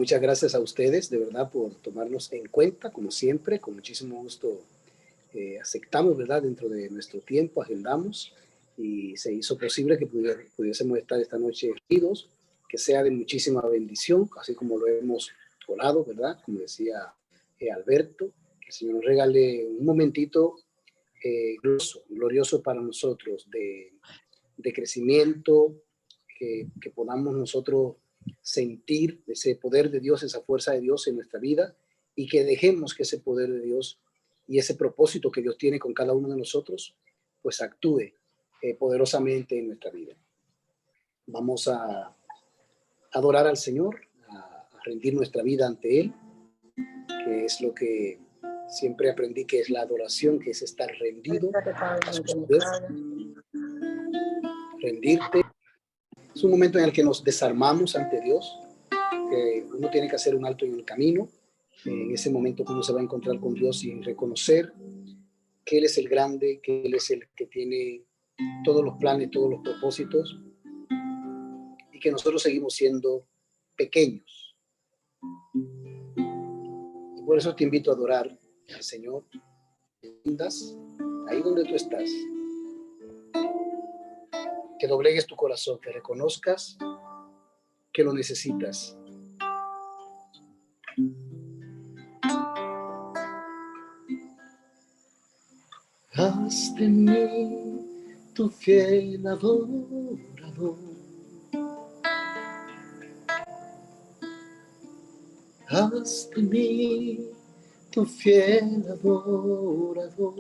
muchas gracias a ustedes, de verdad, por tomarnos en cuenta, como siempre, con muchísimo gusto. Aceptamos, ¿verdad? Dentro de nuestro tiempo, agendamos y se hizo posible que pudiésemos estar esta noche unidos, que sea de muchísima bendición, así como lo hemos orado, ¿verdad? Como decía Alberto, que el Señor nos regale un momentito glorioso para nosotros de crecimiento, que podamos nosotros sentir ese poder de Dios, esa fuerza de Dios en nuestra vida, y que dejemos que ese poder de Dios y ese propósito que Dios tiene con cada uno de nosotros, pues actúe poderosamente en nuestra vida. Vamos a adorar al Señor, a rendir nuestra vida ante Él, que es lo que siempre aprendí que es la adoración, que es estar rendido a sus pies. Rendirte es un momento en el que nos desarmamos ante Dios, que uno tiene que hacer un alto en el camino, en ese momento que uno se va a encontrar con Dios y reconocer que Él es el grande, que Él es el que tiene todos los planes, todos los propósitos, y que nosotros seguimos siendo pequeños. Y por eso te invito a adorar al Señor, ahí donde tú estás, que doblegues tu corazón, que reconozcas que lo necesitas. Haz de mí tu fiel adorador. Haz de mí tu fiel adorador.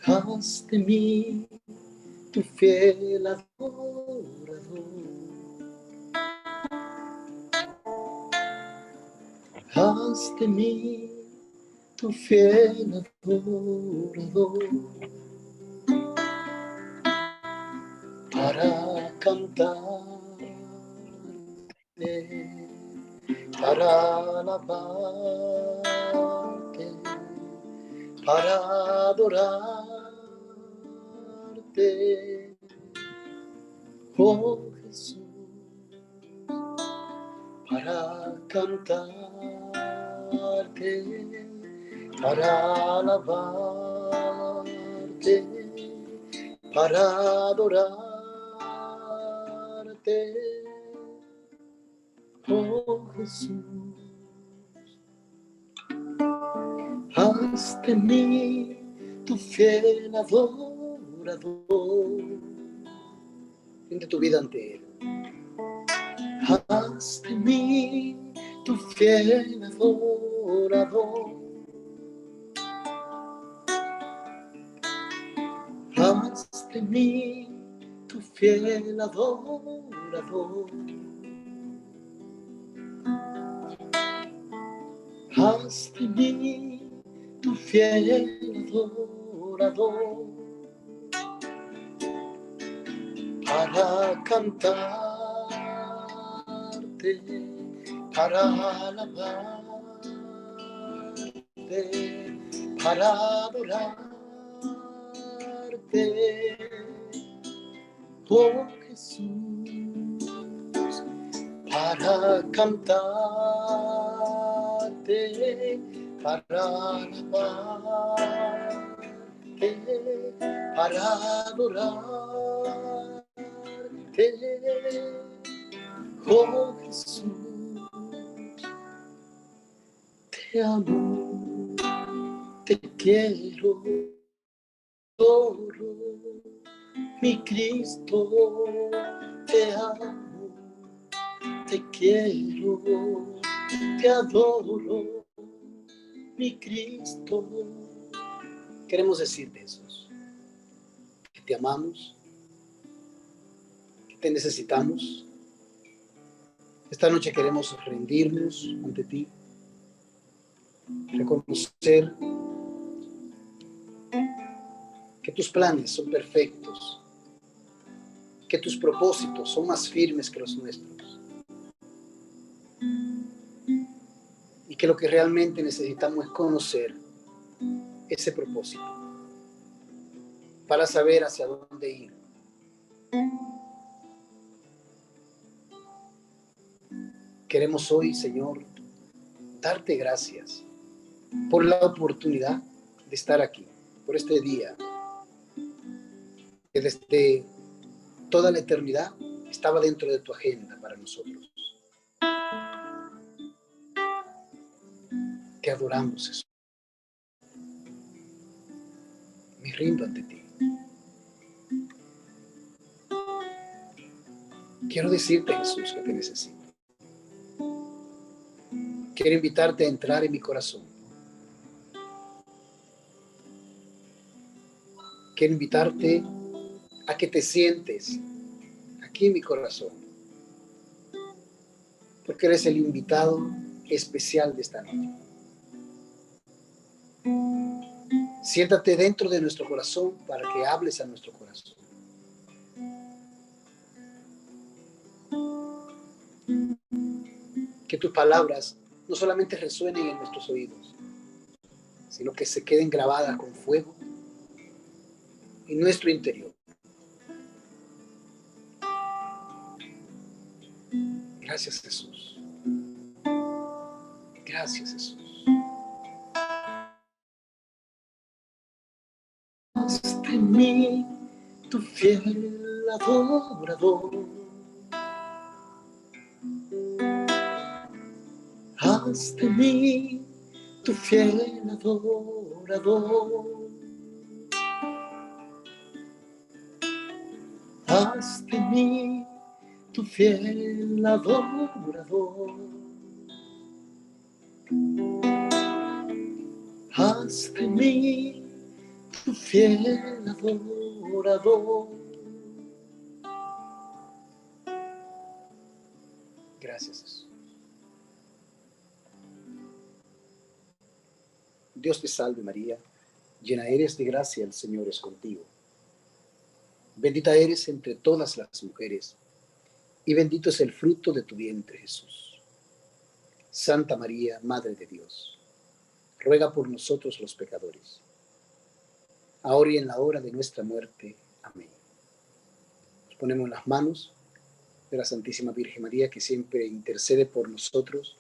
Haz de mí tu fiel adorador. Haz de mí tu fiel adorador, para cantarte, para alabarte, para adorarte, oh Jesús, para cantarte, para alabarte, para adorarte, oh Jesús. Haz de mí tu fiel adorador. Rinde tu vida ante Él. Haz de mí tu fiel adorador. Haz de mí tu fiel adorador. Haz de mí tu fiel adorador, para cantarte, para alabarte, para adorarte, oh Jesús, para cantarte, para alabarte, para adorarte, oh Jesús. Te amo, te quiero, adoro, mi Cristo, te amo, te quiero, te adoro, mi Cristo. Queremos decirte, Jesús, que te amamos, que te necesitamos. Esta noche queremos rendirnos ante ti, reconocer que tus planes son perfectos, que tus propósitos son más firmes que los nuestros, y que lo que realmente necesitamos es conocer ese propósito para saber hacia dónde ir. Queremos hoy, Señor, darte gracias por la oportunidad de estar aquí, por este día, que desde toda la eternidad estaba dentro de tu agenda para nosotros. Te adoramos, Jesús. Me rindo ante ti. Quiero decirte, Jesús, que te necesito. Quiero invitarte a entrar en mi corazón. Quiero invitarte a que te sientes aquí en mi corazón, porque eres el invitado especial de esta noche. Siéntate dentro de nuestro corazón para que hables a nuestro corazón. Que tus palabras no solamente resuenen en nuestros oídos, sino que se queden grabadas con fuego en nuestro interior. Gracias, Jesús. Gracias, Jesús. Haz de mí tu fiel adorador. Haz de mí tu fiel adorador. Haz de mí tu fiel adorador. Haz de mí tu fiel adorador. Gracias, Jesús. Dios te salve María, llena eres de gracia, el Señor es contigo. Bendita eres entre todas las mujeres, y bendito es el fruto de tu vientre, Jesús. Santa María, Madre de Dios, ruega por nosotros los pecadores, ahora y en la hora de nuestra muerte. Amén. Nos ponemos en las manos de la Santísima Virgen María, que siempre intercede por nosotros,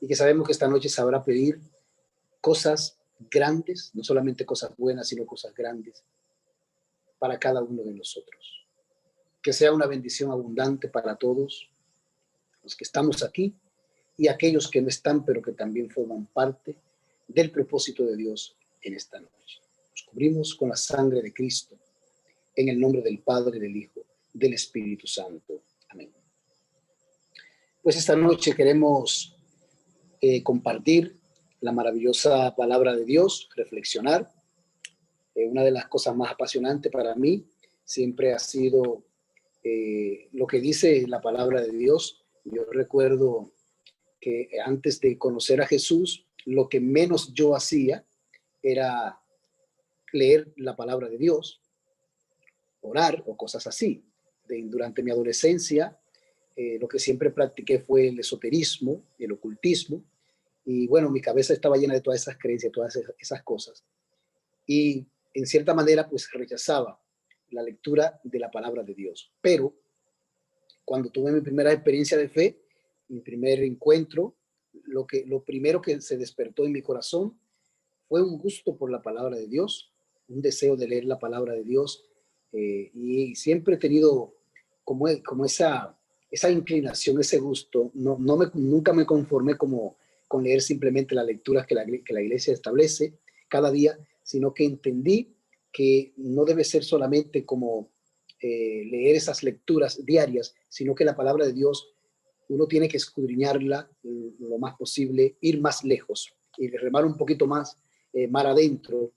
y que sabemos que esta noche sabrá pedir cosas grandes, no solamente cosas buenas, sino cosas grandes para cada uno de nosotros. Que sea una bendición abundante para todos los que estamos aquí y aquellos que no están, pero que también forman parte del propósito de Dios en esta noche. Nos cubrimos con la sangre de Cristo, en el nombre del Padre, del Hijo, del Espíritu Santo. Amén. Pues esta noche queremos compartir la maravillosa palabra de Dios, reflexionar. Una de las cosas más apasionantes para mí siempre ha sido lo que dice la palabra de Dios. Yo recuerdo que antes de conocer a Jesús, lo que menos yo hacía era leer la palabra de Dios, orar o cosas así. Durante mi adolescencia, lo que siempre practiqué fue el esoterismo, el ocultismo, y bueno, mi cabeza estaba llena de todas esas creencias, todas esas cosas. Y en cierta manera, pues rechazaba la lectura de la palabra de Dios. Pero cuando tuve mi primera experiencia de fe, mi primer encuentro, lo primero que se despertó en mi corazón fue un gusto por la palabra de Dios, un deseo de leer la palabra de Dios, y siempre he tenido como esa inclinación, ese gusto. Nunca me conformé con leer simplemente las lecturas que la iglesia establece cada día, sino que entendí que no debe ser solamente como leer esas lecturas diarias, sino que la palabra de Dios uno tiene que escudriñarla lo más posible, ir más lejos y remar un poquito más mar adentro,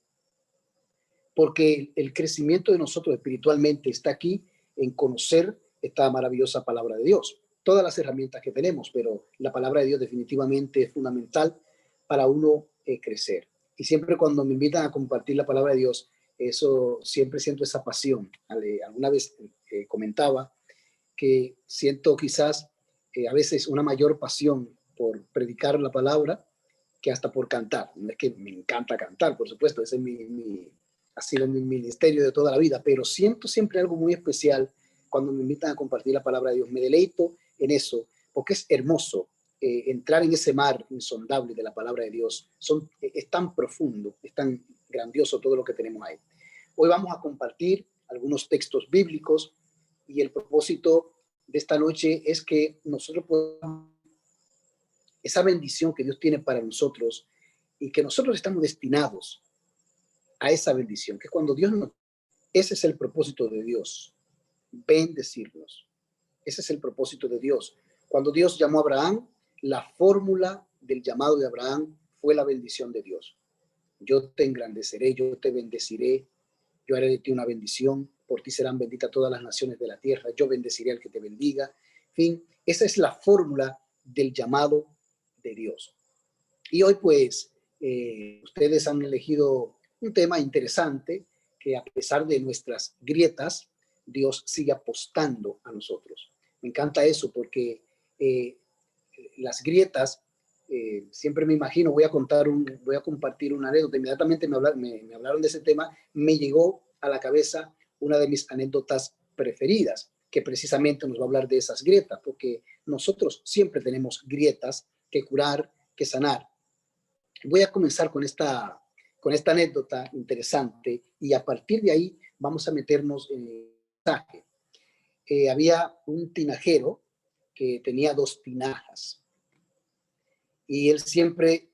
porque el crecimiento de nosotros espiritualmente está aquí en conocer esta maravillosa palabra de Dios. Todas las herramientas que tenemos, pero la palabra de Dios definitivamente es fundamental para uno crecer. Y siempre cuando me invitan a compartir la palabra de Dios, eso siempre siento esa pasión. Alguna vez comentaba que siento quizás a veces una mayor pasión por predicar la palabra que hasta por cantar. No es que me encanta cantar, por supuesto, ese es ha sido mi ministerio de toda la vida, pero siento siempre algo muy especial cuando me invitan a compartir la palabra de Dios. Me deleito en eso, porque es hermoso entrar en ese mar insondable de la palabra de Dios. Es tan profundo, es tan grandioso todo lo que tenemos ahí. Hoy vamos a compartir algunos textos bíblicos y el propósito de esta noche es que nosotros podamos esa bendición que Dios tiene para nosotros y que nosotros estamos destinados a esa bendición, que cuando Dios nos... Ese es el propósito de Dios, bendecirnos. Ese es el propósito de Dios. Cuando Dios llamó a Abraham, la fórmula del llamado de Abraham fue la bendición de Dios. Yo te engrandeceré, yo te bendeciré, yo haré de ti una bendición, por ti serán benditas todas las naciones de la tierra, yo bendeciré al que te bendiga. En fin, esa es la fórmula del llamado de Dios. Y hoy pues ustedes han elegido un tema interesante que a pesar de nuestras grietas, Dios sigue apostando a nosotros. Me encanta eso porque las grietas, siempre me imagino, voy a compartir una anécdota. Inmediatamente me hablaron de ese tema, me llegó a la cabeza una de mis anécdotas preferidas, que precisamente nos va a hablar de esas grietas, porque nosotros siempre tenemos grietas que curar, que sanar. Voy a comenzar con esta anécdota interesante y a partir de ahí vamos a meternos en el mensaje. Había un tinajero que tenía 2 tinajas y él siempre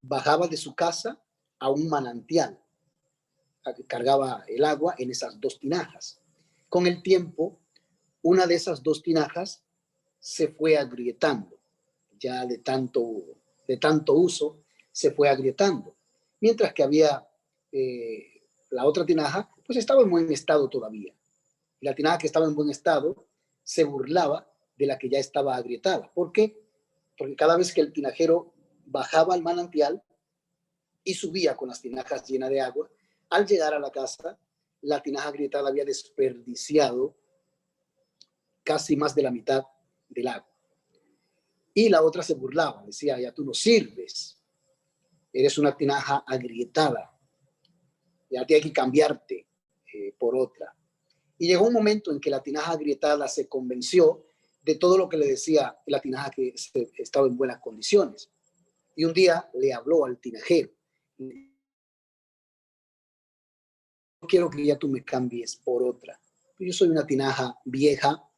bajaba de su casa a un manantial, cargaba el agua en esas 2 tinajas. Con el tiempo, una de esas 2 tinajas se fue agrietando, ya de tanto uso, se fue agrietando, mientras que había la otra tinaja, pues estaba en buen estado todavía. La tinaja que estaba en buen estado se burlaba de la que ya estaba agrietada. ¿Por qué? Porque cada vez que el tinajero bajaba al manantial y subía con las tinajas llenas de agua, al llegar a la casa, la tinaja agrietada había desperdiciado casi más de la mitad del agua. Y la otra se burlaba, decía, ya tú no sirves, eres una tinaja agrietada, ya te hay que cambiarte por otra. Y llegó un momento en que la tinaja agrietada se convenció de todo lo que le decía la tinaja que estaba en buenas condiciones. Y un día le habló al tinajero. No quiero que ya tú me cambies por otra. Yo soy una tinaja vieja,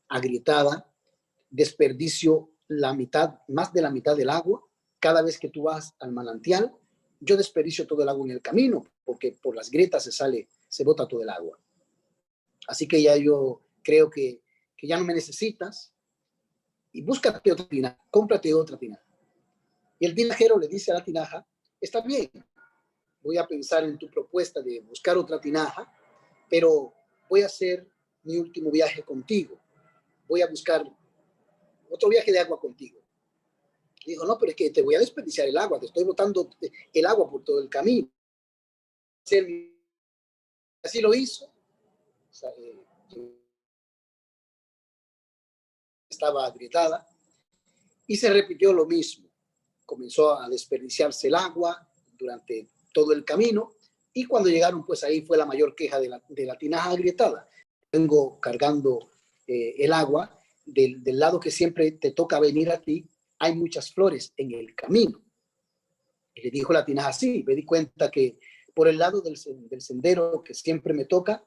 agrietada, desperdicio la mitad, más de la mitad del agua. Cada vez que tú vas al manantial, yo desperdicio todo el agua en el camino, porque por las grietas se bota todo el agua. Así que ya yo creo que ya no me necesitas y búscate otra tinaja, cómprate otra tinaja. Y el tinajero le dice a la tinaja, está bien, voy a pensar en tu propuesta de buscar otra tinaja, pero voy a hacer mi último viaje contigo. Voy a buscar otro viaje de agua contigo. Y dijo, no, pero es que te voy a desperdiciar el agua, te estoy botando el agua por todo el camino. Así lo hizo. O sea, estaba agrietada y se repitió lo mismo. Comenzó a desperdiciarse el agua durante todo el camino y cuando llegaron, pues ahí fue la mayor queja de la tinaja agrietada. Vengo cargando el agua del lado que siempre te toca venir a ti, hay muchas flores en el camino. Y le dijo la tinaja, sí, me di cuenta que por el lado del sendero que siempre me toca,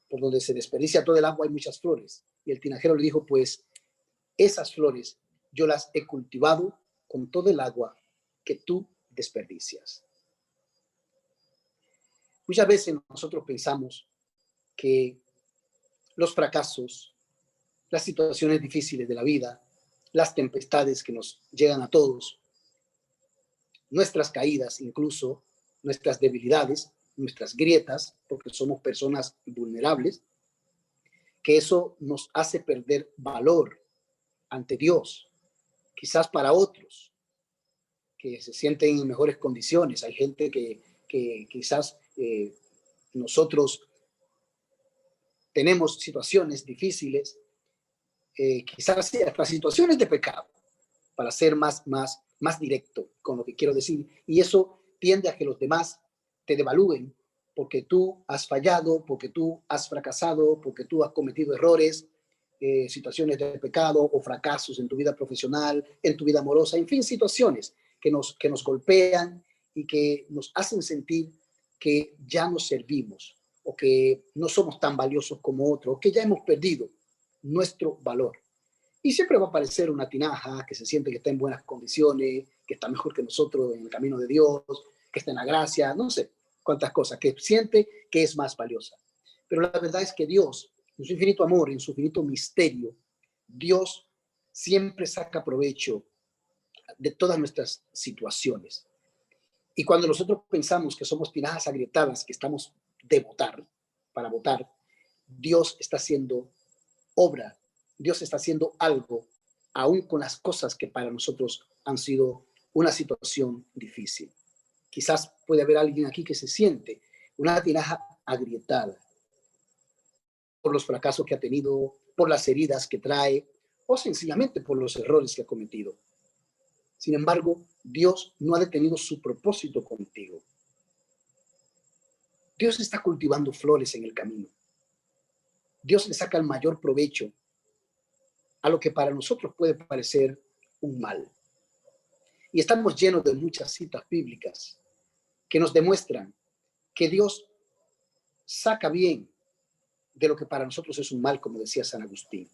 por donde se desperdicia todo el agua, hay muchas flores. Y el tinajero le dijo, pues esas flores yo las he cultivado con todo el agua que tú desperdicias. Muchas veces nosotros pensamos que los fracasos, las situaciones difíciles de la vida, las tempestades que nos llegan a todos, nuestras caídas, incluso nuestras debilidades, nuestras grietas, porque somos personas vulnerables, que eso nos hace perder valor ante Dios, quizás para otros que se sienten en mejores condiciones. Hay gente que quizás nosotros tenemos situaciones difíciles, quizás hasta situaciones de pecado, para ser más directo con lo que quiero decir. Y eso tiende a que los demás te devalúen porque tú has fallado, porque tú has fracasado, porque tú has cometido errores. situaciones de pecado o fracasos en tu vida profesional, en tu vida amorosa, en fin, situaciones que nos golpean y que nos hacen sentir que ya no servimos o que no somos tan valiosos como otros, o que ya hemos perdido nuestro valor. Y siempre va a aparecer una tinaja que se siente que está en buenas condiciones, que está mejor que nosotros en el camino de Dios, que está en la gracia, no sé cuántas cosas, que siente que es más valiosa. Pero la verdad es que Dios, en su infinito amor, en su infinito misterio, Dios siempre saca provecho de todas nuestras situaciones. Y cuando nosotros pensamos que somos tinajas agrietadas, que estamos de votar, para votar, Dios está haciendo obra, Dios está haciendo algo, aún con las cosas que para nosotros han sido una situación difícil. Quizás puede haber alguien aquí que se siente una tinaja agrietada por los fracasos que ha tenido, por las heridas que trae, o sencillamente por los errores que ha cometido. Sin embargo, Dios no ha detenido su propósito contigo. Dios está cultivando flores en el camino. Dios le saca el mayor provecho a lo que para nosotros puede parecer un mal. Y estamos llenos de muchas citas bíblicas que nos demuestran que Dios saca bien de lo que para nosotros es un mal, como decía San Agustín.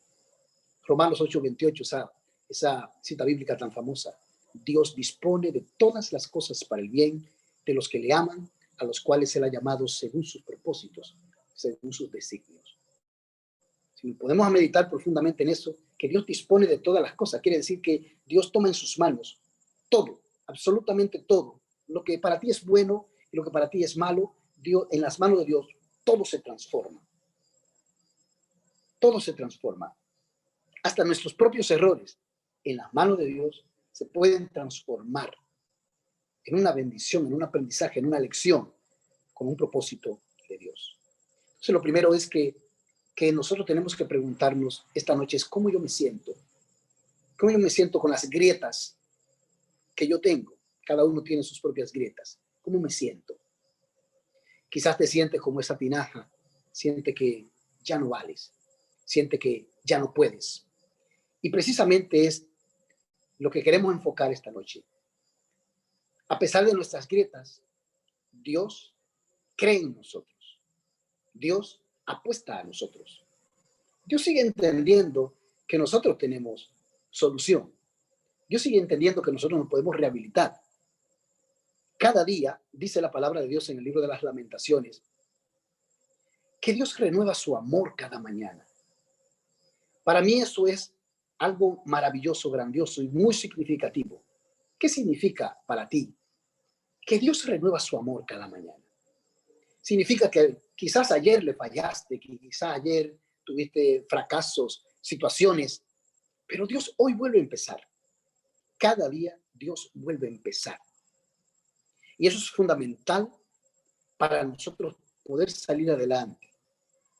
Romanos 8:28, esa cita bíblica tan famosa. Dios dispone de todas las cosas para el bien de los que le aman, a los cuales Él ha llamado según sus propósitos, según sus designios. Si podemos meditar profundamente en eso, que Dios dispone de todas las cosas, quiere decir que Dios toma en sus manos todo, absolutamente todo. Lo que para ti es bueno y lo que para ti es malo, Dios, en las manos de Dios, todo se transforma. Todo se transforma. Hasta nuestros propios errores, en las manos de Dios, se pueden transformar en una bendición, en un aprendizaje, en una lección, con un propósito de Dios. Entonces, lo primero es que nosotros tenemos que preguntarnos esta noche es cómo yo me siento. ¿Cómo yo me siento con las grietas que yo tengo? Cada uno tiene sus propias grietas. ¿Cómo me siento? Quizás te sientes como esa tinaja, siente que ya no vales, siente que ya no puedes. Y precisamente es lo que queremos enfocar esta noche. A pesar de nuestras grietas, Dios cree en nosotros. Dios apuesta a nosotros. Dios sigue entendiendo que nosotros tenemos solución. Dios sigue entendiendo que nosotros nos podemos rehabilitar. Cada día, dice la palabra de Dios en el libro de las Lamentaciones, que Dios renueva su amor cada mañana. Para mí eso es algo maravilloso, grandioso y muy significativo. ¿Qué significa para ti? Que Dios renueva su amor cada mañana. Significa que quizás ayer le fallaste, que quizás ayer tuviste fracasos, situaciones, pero Dios hoy vuelve a empezar. Cada día Dios vuelve a empezar. Y eso es fundamental para nosotros poder salir adelante,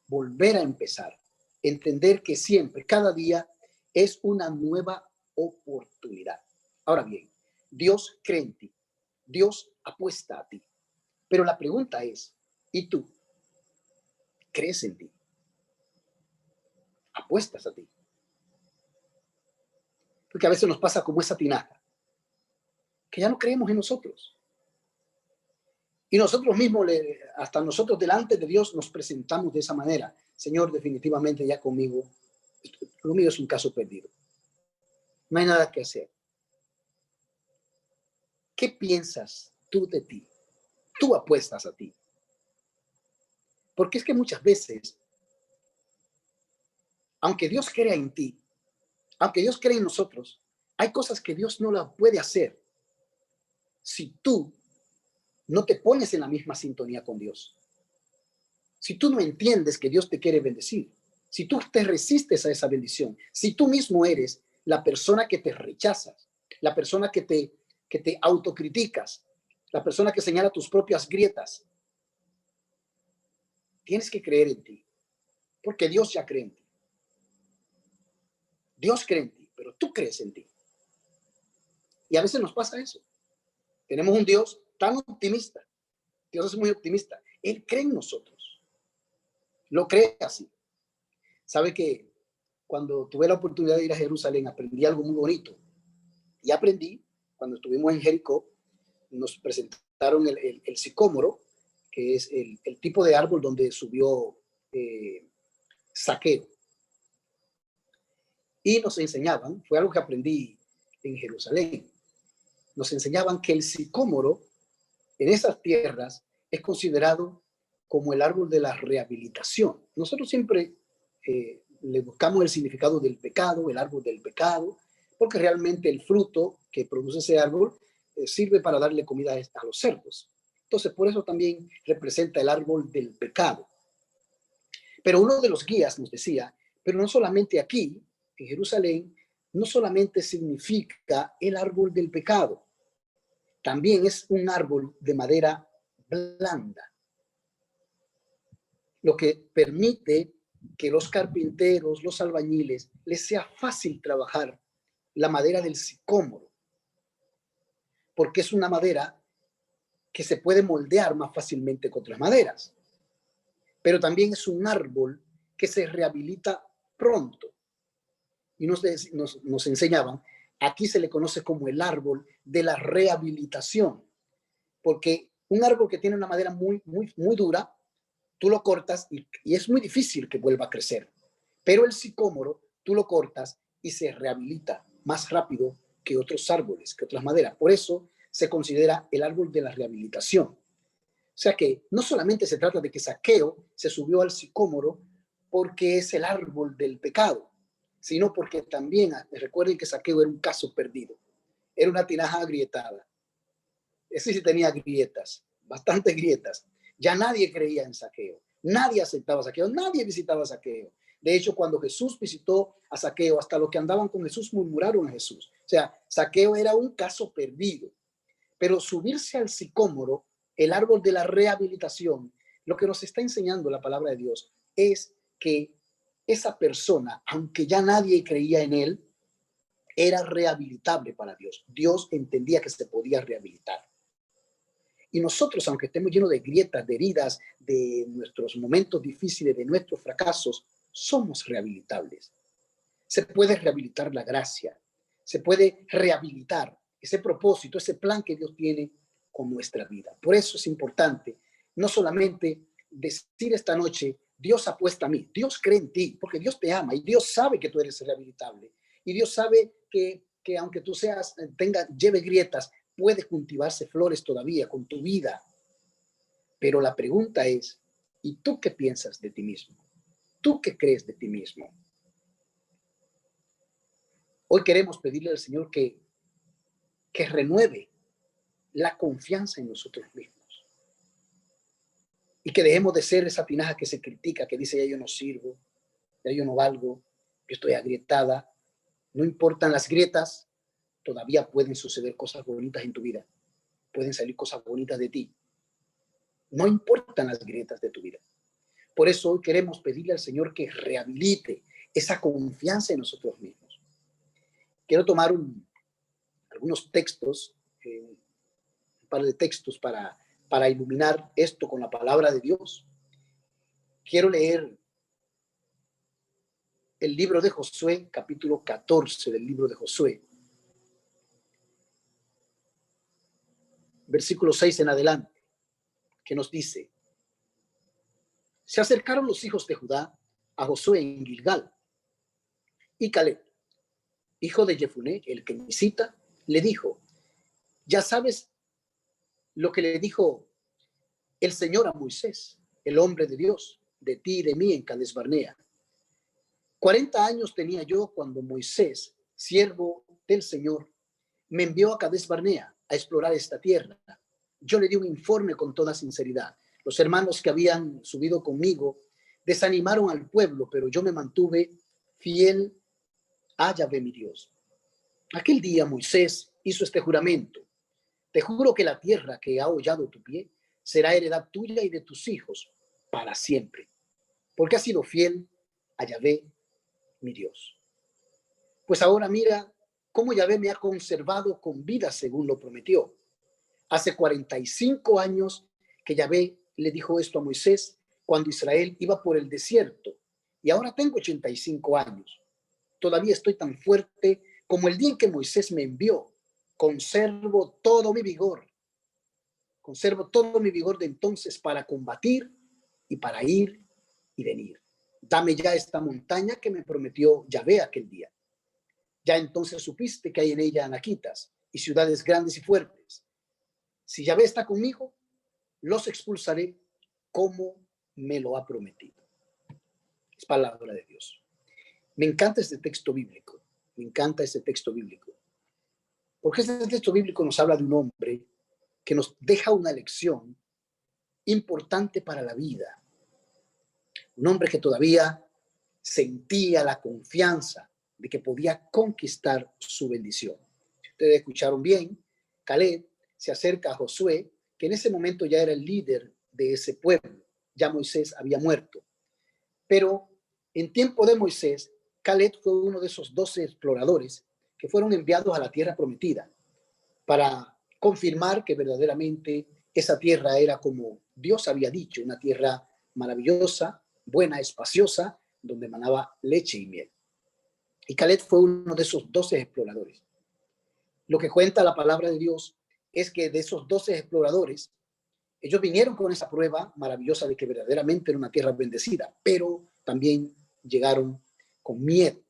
volver a empezar, entender que siempre, cada día es una nueva oportunidad. Ahora bien, Dios cree en ti, Dios apuesta a ti, pero la pregunta es, ¿y tú crees en ti? ¿Apuestas a ti? Porque a veces nos pasa como esa tinaja, que ya no creemos en nosotros. Y nosotros mismos, hasta nosotros delante de Dios, nos presentamos de esa manera. Señor, definitivamente ya conmigo, lo mío es un caso perdido. No hay nada que hacer. ¿Qué piensas tú de ti? Tú apuestas a ti. Porque es que muchas veces, aunque Dios crea en ti, aunque Dios cree en nosotros, hay cosas que Dios no las puede hacer si tú no te pones en la misma sintonía con Dios. Si tú no entiendes que Dios te quiere bendecir, si tú te resistes a esa bendición, si tú mismo eres la persona que te rechazas, la persona que te autocriticas, la persona que señala tus propias grietas, tienes que creer en ti, porque Dios ya cree en ti. Dios cree en ti, pero tú crees en ti. Y a veces nos pasa eso. Tenemos un Dios tan optimista. Dios es muy optimista. Él cree en nosotros. Lo cree así. Sabe que cuando tuve la oportunidad de ir a Jerusalén, aprendí algo muy bonito. Y aprendí, cuando estuvimos en Jericó, nos presentaron el sicómoro, que es el tipo de árbol donde subió Zaqueo. Y nos enseñaban, fue algo que aprendí en Jerusalén, nos enseñaban que el sicómoro en esas tierras es considerado como el árbol de la rehabilitación. Nosotros siempre le buscamos el significado del pecado, el árbol del pecado, porque realmente el fruto que produce ese árbol sirve para darle comida a los cerdos. Entonces, por eso también representa el árbol del pecado. Pero uno de los guías nos decía, pero no solamente aquí, en Jerusalén, no solamente significa el árbol del pecado, también es un árbol de madera blanda, lo que permite que los carpinteros, los albañiles, les sea fácil trabajar la madera del sicómoro, porque es una madera que se puede moldear más fácilmente que otras maderas, pero también es un árbol que se rehabilita pronto. Y nos enseñaban, aquí se le conoce como el árbol de la rehabilitación, porque un árbol que tiene una madera muy dura, tú lo cortas y es muy difícil que vuelva a crecer. Pero el sicómoro, tú lo cortas y se rehabilita más rápido que otros árboles, que otras maderas. Por eso se considera el árbol de la rehabilitación. O sea que no solamente se trata de que Zaqueo se subió al sicómoro porque es el árbol del pecado, sino porque también, recuerden que Zaqueo era un caso perdido. Era una tinaja agrietada. Ese sí tenía grietas, bastantes grietas. Ya nadie creía en Zaqueo, nadie aceptaba a Zaqueo, nadie visitaba a Zaqueo. De hecho, cuando Jesús visitó a Zaqueo, hasta los que andaban con Jesús murmuraron a Jesús. O sea, Zaqueo era un caso perdido. Pero subirse al sicómoro, el árbol de la rehabilitación, lo que nos está enseñando la palabra de Dios es que esa persona, aunque ya nadie creía en él, era rehabilitable para Dios. Dios entendía que se podía rehabilitar. Y nosotros, aunque estemos llenos de grietas, de heridas, de nuestros momentos difíciles, de nuestros fracasos, somos rehabilitables. Se puede rehabilitar la gracia, se puede rehabilitar ese propósito, ese plan que Dios tiene con nuestra vida. Por eso es importante no solamente decir esta noche, Dios apuesta a mí, Dios cree en ti, porque Dios te ama y Dios sabe que tú eres rehabilitable. Y Dios sabe que aunque tú lleve grietas, puede cultivarse flores todavía con tu vida. Pero la pregunta es, ¿y tú qué piensas de ti mismo? ¿Tú qué crees de ti mismo? Hoy queremos pedirle al Señor que renueve la confianza en nosotros mismos y que dejemos de ser esa tinaja que se critica, que dice, ya yo no sirvo, ya yo no valgo, yo estoy agrietada. No importan las grietas, todavía pueden suceder cosas bonitas en tu vida, pueden salir cosas bonitas de ti. No importan las grietas de tu vida. Por eso hoy queremos pedirle al Señor que rehabilite esa confianza en nosotros mismos. Quiero tomar algunos textos, un par de textos para iluminar esto con la palabra de Dios. Quiero leer el libro de Josué, capítulo 14 del libro de Josué, versículo 6 en adelante, que nos dice: se acercaron los hijos de Judá a Josué en Gilgal, y Caleb, hijo de Jefuné, el kenicita, le dijo: ya sabes lo que le dijo el Señor a Moisés, el hombre de Dios, de ti y de mí en Cades Barnea. 40 años tenía yo cuando Moisés, siervo del Señor, me envió a Cades Barnea a explorar esta tierra. Yo le di un informe con toda sinceridad. Los hermanos que habían subido conmigo desanimaron al pueblo, pero yo me mantuve fiel a Yahvé mi Dios. Aquel día Moisés hizo este juramento: te juro que la tierra que ha hollado tu pie será heredad tuya y de tus hijos para siempre, porque has sido fiel a Yahvé mi Dios. Pues ahora mira cómo Yahvé me ha conservado con vida según lo prometió. Hace 45 años que Yahvé le dijo esto a Moisés cuando Israel iba por el desierto, y ahora tengo 85 años. todavía estoy tan fuerte como el día en que Moisés me envió. Conservo todo mi vigor. Conservo todo mi vigor de entonces para combatir y para ir y venir. Dame ya esta montaña que me prometió Yahvé aquel día. Ya entonces supiste que hay en ella anaquitas y ciudades grandes y fuertes. Si Yahvé está conmigo, los expulsaré como me lo ha prometido. Es palabra de Dios. Me encanta este texto bíblico. Me encanta este texto bíblico. Porque este texto bíblico nos habla de un hombre que nos deja una lección importante para la vida. Un hombre que todavía sentía la confianza de que podía conquistar su bendición. Si ustedes escucharon bien, Caleb se acerca a Josué, que en ese momento ya era el líder de ese pueblo. Ya Moisés había muerto. Pero en tiempo de Moisés, Caleb fue uno de esos 12 exploradores que fueron enviados a la tierra prometida para confirmar que verdaderamente esa tierra era como Dios había dicho, una tierra maravillosa, buena, espaciosa, donde manaba leche y miel. Y Caleb fue uno de esos 12 exploradores. Lo que cuenta la palabra de Dios es que de esos 12 exploradores, ellos vinieron con esa prueba maravillosa de que verdaderamente era una tierra bendecida, pero también llegaron con miedo,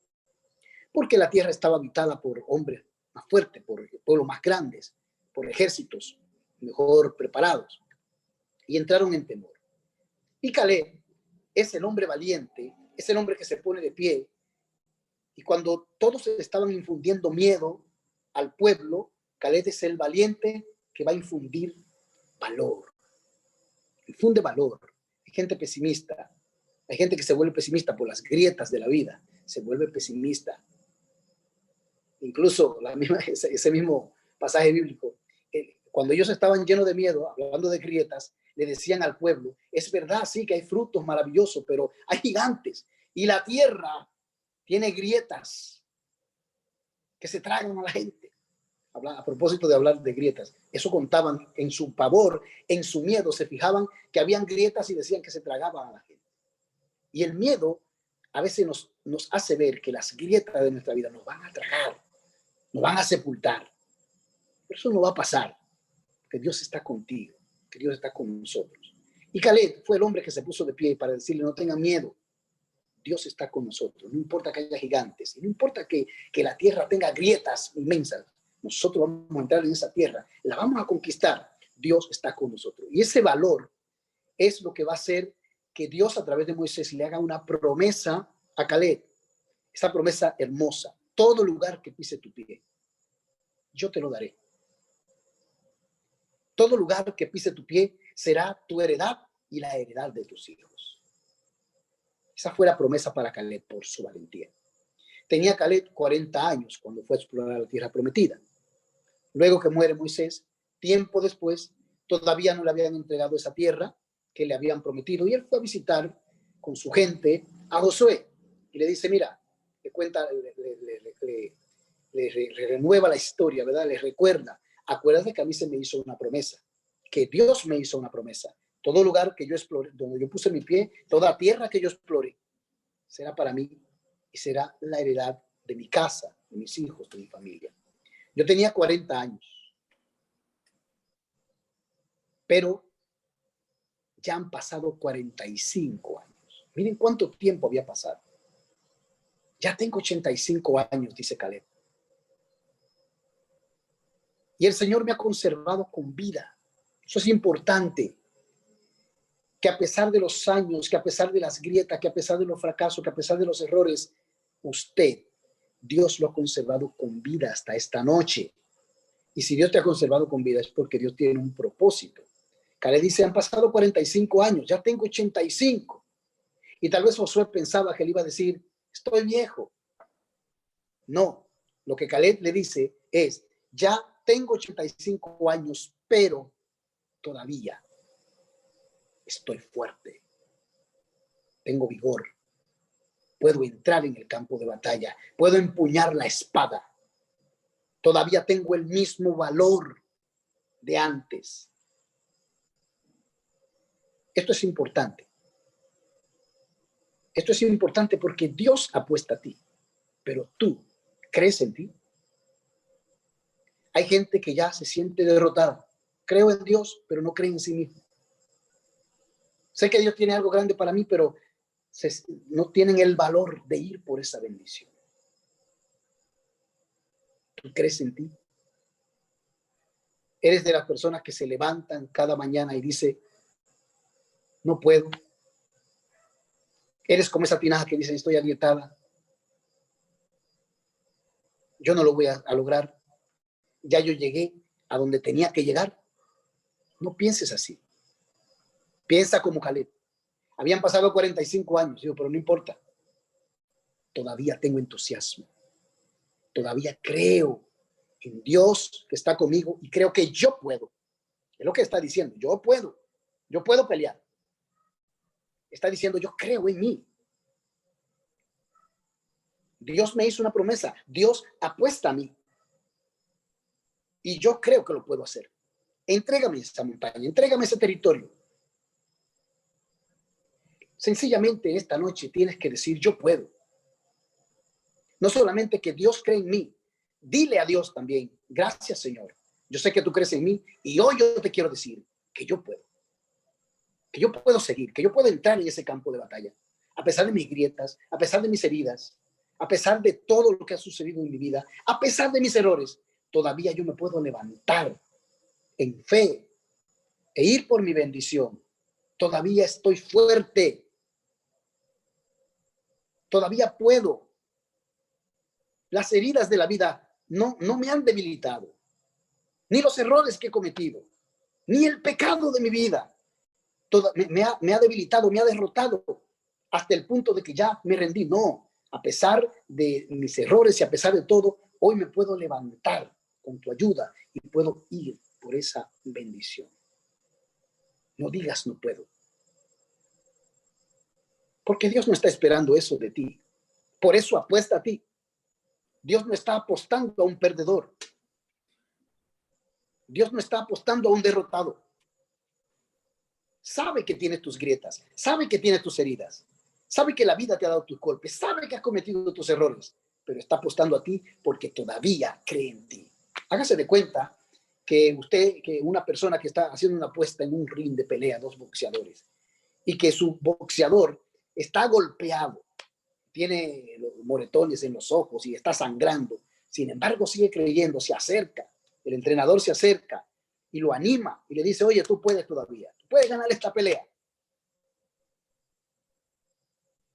porque la tierra estaba habitada por hombres más fuertes, por pueblos más grandes, por ejércitos mejor preparados, y entraron en temor. Y Caleb es el hombre valiente, es el hombre que se pone de pie, y cuando todos estaban infundiendo miedo al pueblo, Caleb es el valiente que va a infundir valor. Infunde valor. Hay gente pesimista, hay gente que se vuelve pesimista por las grietas de la vida, se vuelve pesimista. Incluso ese mismo pasaje bíblico, cuando ellos estaban llenos de miedo, hablando de grietas, le decían al pueblo, es verdad, sí, que hay frutos maravillosos, pero hay gigantes y la tierra tiene grietas que se tragan a la gente. A propósito de hablar de grietas, eso contaban en su pavor, en su miedo, se fijaban que habían grietas y decían que se tragaban a la gente. Y el miedo a veces nos hace ver que las grietas de nuestra vida nos van a tragar, nos van a sepultar. Pero eso no va a pasar, que Dios está contigo, que Dios está con nosotros. Y Caleb fue el hombre que se puso de pie para decirle, no tengan miedo, Dios está con nosotros. No importa que haya gigantes, y no importa que la tierra tenga grietas inmensas, nosotros vamos a entrar en esa tierra, la vamos a conquistar, Dios está con nosotros. Y ese valor es lo que va a hacer que Dios a través de Moisés le haga una promesa a Caleb, esa promesa hermosa, todo lugar que pise tu pie, yo te lo daré. Todo lugar que pise tu pie será tu heredad y la heredad de tus hijos. Esa fue la promesa para Caleb por su valentía. Tenía Caleb 40 años cuando fue a explorar la tierra prometida. Luego que muere Moisés, tiempo después, todavía no le habían entregado esa tierra que le habían prometido y él fue a visitar con su gente a Josué y le dice, mira, le cuenta, le renueva la historia, ¿verdad? Le recuerda, acuérdate que a mí se me hizo una promesa, que Dios me hizo una promesa. Todo lugar que yo explore, donde yo puse mi pie, toda tierra que yo explore, será para mí y será la heredad de mi casa, de mis hijos, de mi familia. Yo tenía 40 años, pero ya han pasado 45 años. Miren cuánto tiempo había pasado. Ya tengo 85 años, dice Caleb. Y el Señor me ha conservado con vida. Eso es importante. Que a pesar de los años, que a pesar de las grietas, que a pesar de los fracasos, que a pesar de los errores, usted, Dios lo ha conservado con vida hasta esta noche. Y si Dios te ha conservado con vida es porque Dios tiene un propósito. Caleb dice, han pasado 45 años, ya tengo 85. Y tal vez Josué pensaba que le iba a decir, estoy viejo. No, lo que Caleb le dice es, ya tengo 85 años, pero todavía estoy fuerte. Tengo vigor. Puedo entrar en el campo de batalla. Puedo empuñar la espada. Todavía tengo el mismo valor de antes. Esto es importante. Esto es importante porque Dios apuesta a ti. pero tú crees en ti. Hay gente que ya se siente derrotada. Creo en Dios, pero no cree en sí mismo. Sé que Dios tiene algo grande para mí, pero no tienen el valor de ir por esa bendición. ¿Tú crees en ti? Eres de las personas que se levantan cada mañana y dice, no puedo. Eres como esa tinaja que dice, estoy agrietada. Yo no lo voy a lograr. Ya yo llegué a donde tenía que llegar. No pienses así. Piensa como Caleb. Habían pasado 45 años, digo, pero no importa. Todavía tengo entusiasmo. Todavía creo en Dios que está conmigo y creo que yo puedo. Es lo que está diciendo. Yo puedo pelear. Está diciendo, yo creo en mí. Dios me hizo una promesa. Dios apuesta a mí. Y yo creo que lo puedo hacer. Entrégame esa montaña, entrégame ese territorio. Sencillamente esta noche tienes que decir, yo puedo. No solamente que Dios cree en mí, dile a Dios también, gracias Señor. Yo sé que tú crees en mí y hoy yo te quiero decir que yo puedo. Que yo puedo seguir, que yo puedo entrar en ese campo de batalla. A pesar de mis grietas, a pesar de mis heridas, a pesar de todo lo que ha sucedido en mi vida, a pesar de mis errores, todavía yo me puedo levantar en fe e ir por mi bendición. Todavía estoy fuerte. Todavía puedo. Las heridas de la vida no me han debilitado, ni los errores que he cometido, ni el pecado de mi vida. Me ha debilitado, me ha derrotado hasta el punto de que ya me rendí. No, a pesar de mis errores y a pesar de todo, hoy me puedo levantar con tu ayuda y puedo ir por esa bendición. No digas no puedo. Porque Dios no está esperando eso de ti. Por eso apuesta a ti. Dios no está apostando a un perdedor. Dios no está apostando a un derrotado. Sabe que tienes tus grietas, sabe que tienes tus heridas, sabe que la vida te ha dado tus golpes, sabe que has cometido tus errores, pero está apostando a ti porque todavía cree en ti. Hágase de cuenta que una persona que está haciendo una apuesta en un ring de pelea, dos boxeadores, y que su boxeador está golpeado, tiene moretones en los ojos y está sangrando. Sin embargo, sigue creyendo, se acerca, el entrenador se acerca y lo anima y le dice, oye, tú puedes todavía, tú puedes ganar esta pelea.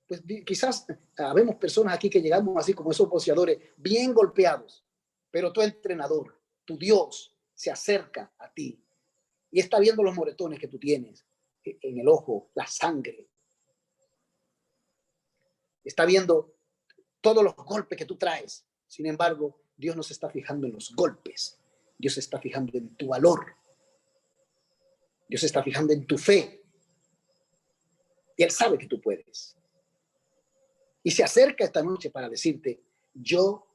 Pues quizás habemos personas aquí que llegamos así como esos boxeadores, bien golpeados, pero tu entrenador, tu Dios, se acerca a ti y está viendo los moretones que tú tienes en el ojo, la sangre. Está viendo todos los golpes que tú traes. Sin embargo, Dios no se está fijando en los golpes. Dios se está fijando en tu valor. Dios se está fijando en tu fe. Y Él sabe que tú puedes. Y se acerca esta noche para decirte, yo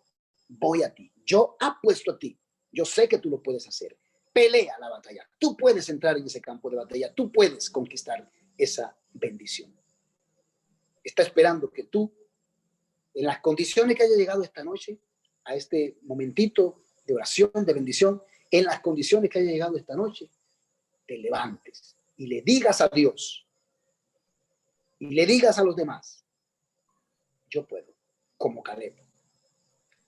voy a ti. Yo apuesto a ti. Yo sé que tú lo puedes hacer. Pelea la batalla. Tú puedes entrar en ese campo de batalla. Tú puedes conquistar esa bendición. Está esperando que tú, en las condiciones que haya llegado esta noche, a este momentito de oración, de bendición, en las condiciones que haya llegado esta noche, te levantes y le digas a Dios y le digas a los demás, yo puedo, como Caleb.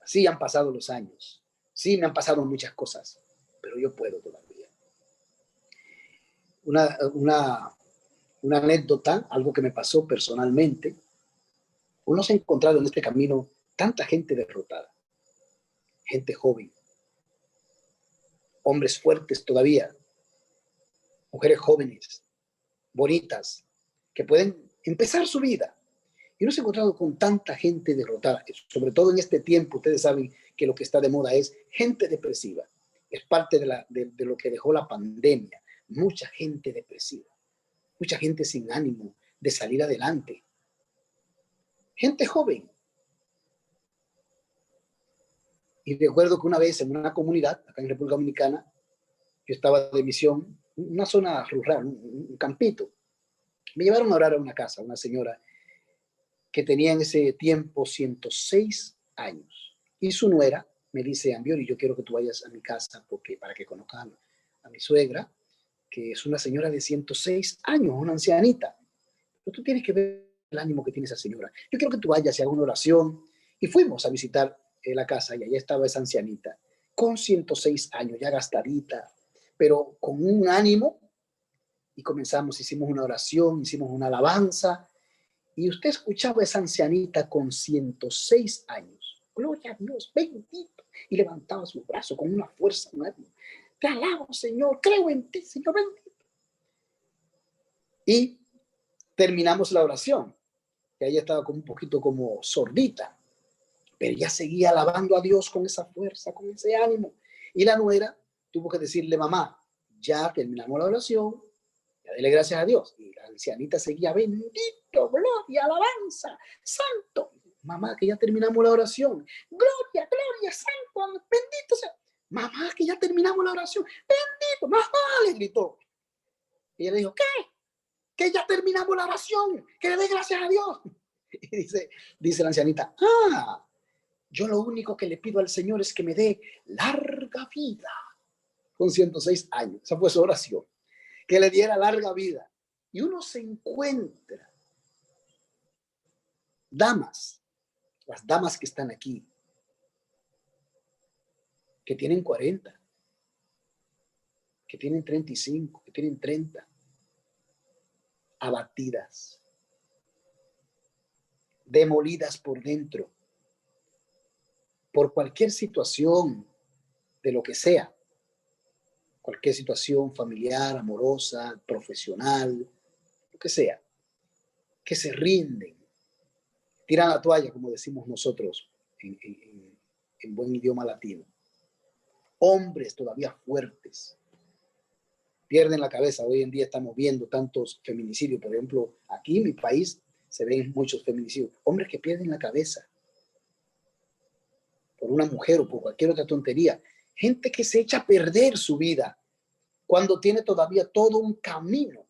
Sí han pasado los años, sí me han pasado muchas cosas, pero yo puedo todavía. Una anécdota, algo que me pasó personalmente. Uno se ha encontrado en este camino tanta gente derrotada, gente joven, hombres fuertes todavía, mujeres jóvenes, bonitas, que pueden empezar su vida. Y uno se ha encontrado con tanta gente derrotada, sobre todo en este tiempo. Ustedes saben que lo que está de moda es gente depresiva. Es parte de lo que dejó la pandemia. Mucha gente depresiva, mucha gente sin ánimo de salir adelante. Gente joven. Y recuerdo que una vez en una comunidad, acá en República Dominicana, yo estaba de misión, una zona rural, un campito. Me llevaron a orar a una casa, una señora que tenía en ese tiempo 106 años. Y su nuera me dice, Ambiori, yo quiero que tú vayas a mi casa para que conozcas a mi suegra, que es una señora de 106 años, una ancianita. Pero tú tienes que ver el ánimo que tiene esa señora. Yo quiero que tú vayas y hagas una oración. Y fuimos a visitar la casa y allá estaba esa ancianita, con 106 años, ya gastadita, pero con un ánimo. Y comenzamos, hicimos una oración, hicimos una alabanza. Y usted escuchaba a esa ancianita con 106 años. Gloria a Dios, bendito. Y levantaba su brazo con una fuerza enorme. Te alabo, Señor, creo en ti, Señor, bendito. Y terminamos la oración. Que ella estaba como un poquito como sordita, pero ella seguía alabando a Dios con esa fuerza, con ese ánimo. Y la nuera tuvo que decirle, mamá, ya terminamos la oración, ya dele gracias a Dios. Y la ancianita seguía, bendito, gloria, alabanza, santo. Mamá, que ya terminamos la oración. Gloria, gloria, santo, bendito sea. Mamá, que ya terminamos la oración. Bendito, mamá, le gritó. Y ella le dijo, ¿qué? Que ya terminamos la oración, que le dé gracias a Dios. Y dice la ancianita, yo lo único que le pido al Señor es que me dé larga vida. Con 106 años, esa fue su oración, que le diera larga vida. Y uno se encuentra, damas, las damas que están aquí, que tienen 40, que tienen 35, que tienen 30, abatidas, demolidas por dentro, por cualquier situación, de lo que sea, cualquier situación familiar, amorosa, profesional, lo que sea, que se rinden, tiran la toalla, como decimos nosotros en buen idioma latino. Hombres todavía fuertes, pierden la cabeza. Hoy en día estamos viendo tantos feminicidios. Por ejemplo, aquí en mi país se ven muchos feminicidios. Hombres que pierden la cabeza por una mujer o por cualquier otra tontería. Gente que se echa a perder su vida cuando tiene todavía todo un camino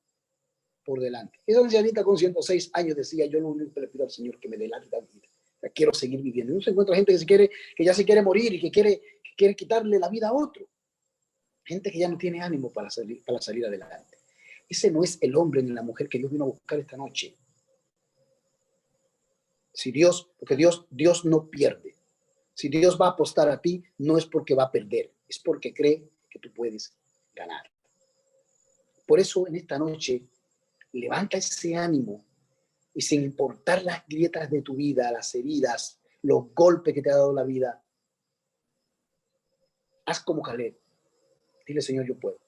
por delante. Esa ancianita con 106 años decía, yo lo único que le pido al Señor que me dé larga vida. Quiero seguir viviendo. Y uno se encuentra gente que ya se quiere morir y que quiere quitarle la vida a otro. Gente que ya no tiene ánimo para salir adelante. Ese no es el hombre ni la mujer que Dios vino a buscar esta noche. Porque Dios no pierde. Si Dios va a apostar a ti, no es porque va a perder, es porque cree que tú puedes ganar. Por eso en esta noche, levanta ese ánimo y sin importar las grietas de tu vida, las heridas, los golpes que te ha dado la vida, haz como Caleb. Dile, Señor, yo puedo.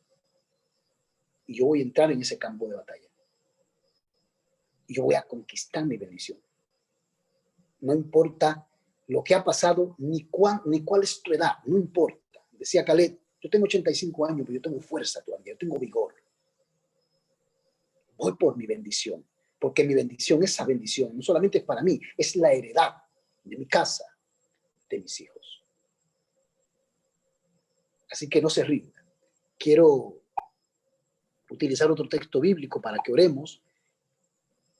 Y yo voy a entrar en ese campo de batalla. Y yo voy a conquistar mi bendición. No importa lo que ha pasado, ni cuál es tu edad, no importa. Decía Caleb, yo tengo 85 años, pero yo tengo fuerza todavía, yo tengo vigor. Voy por mi bendición, porque mi bendición, esa bendición, no solamente es para mí, es la heredad de mi casa, de mis hijos. Así que no se rindan. Quiero utilizar otro texto bíblico para que oremos.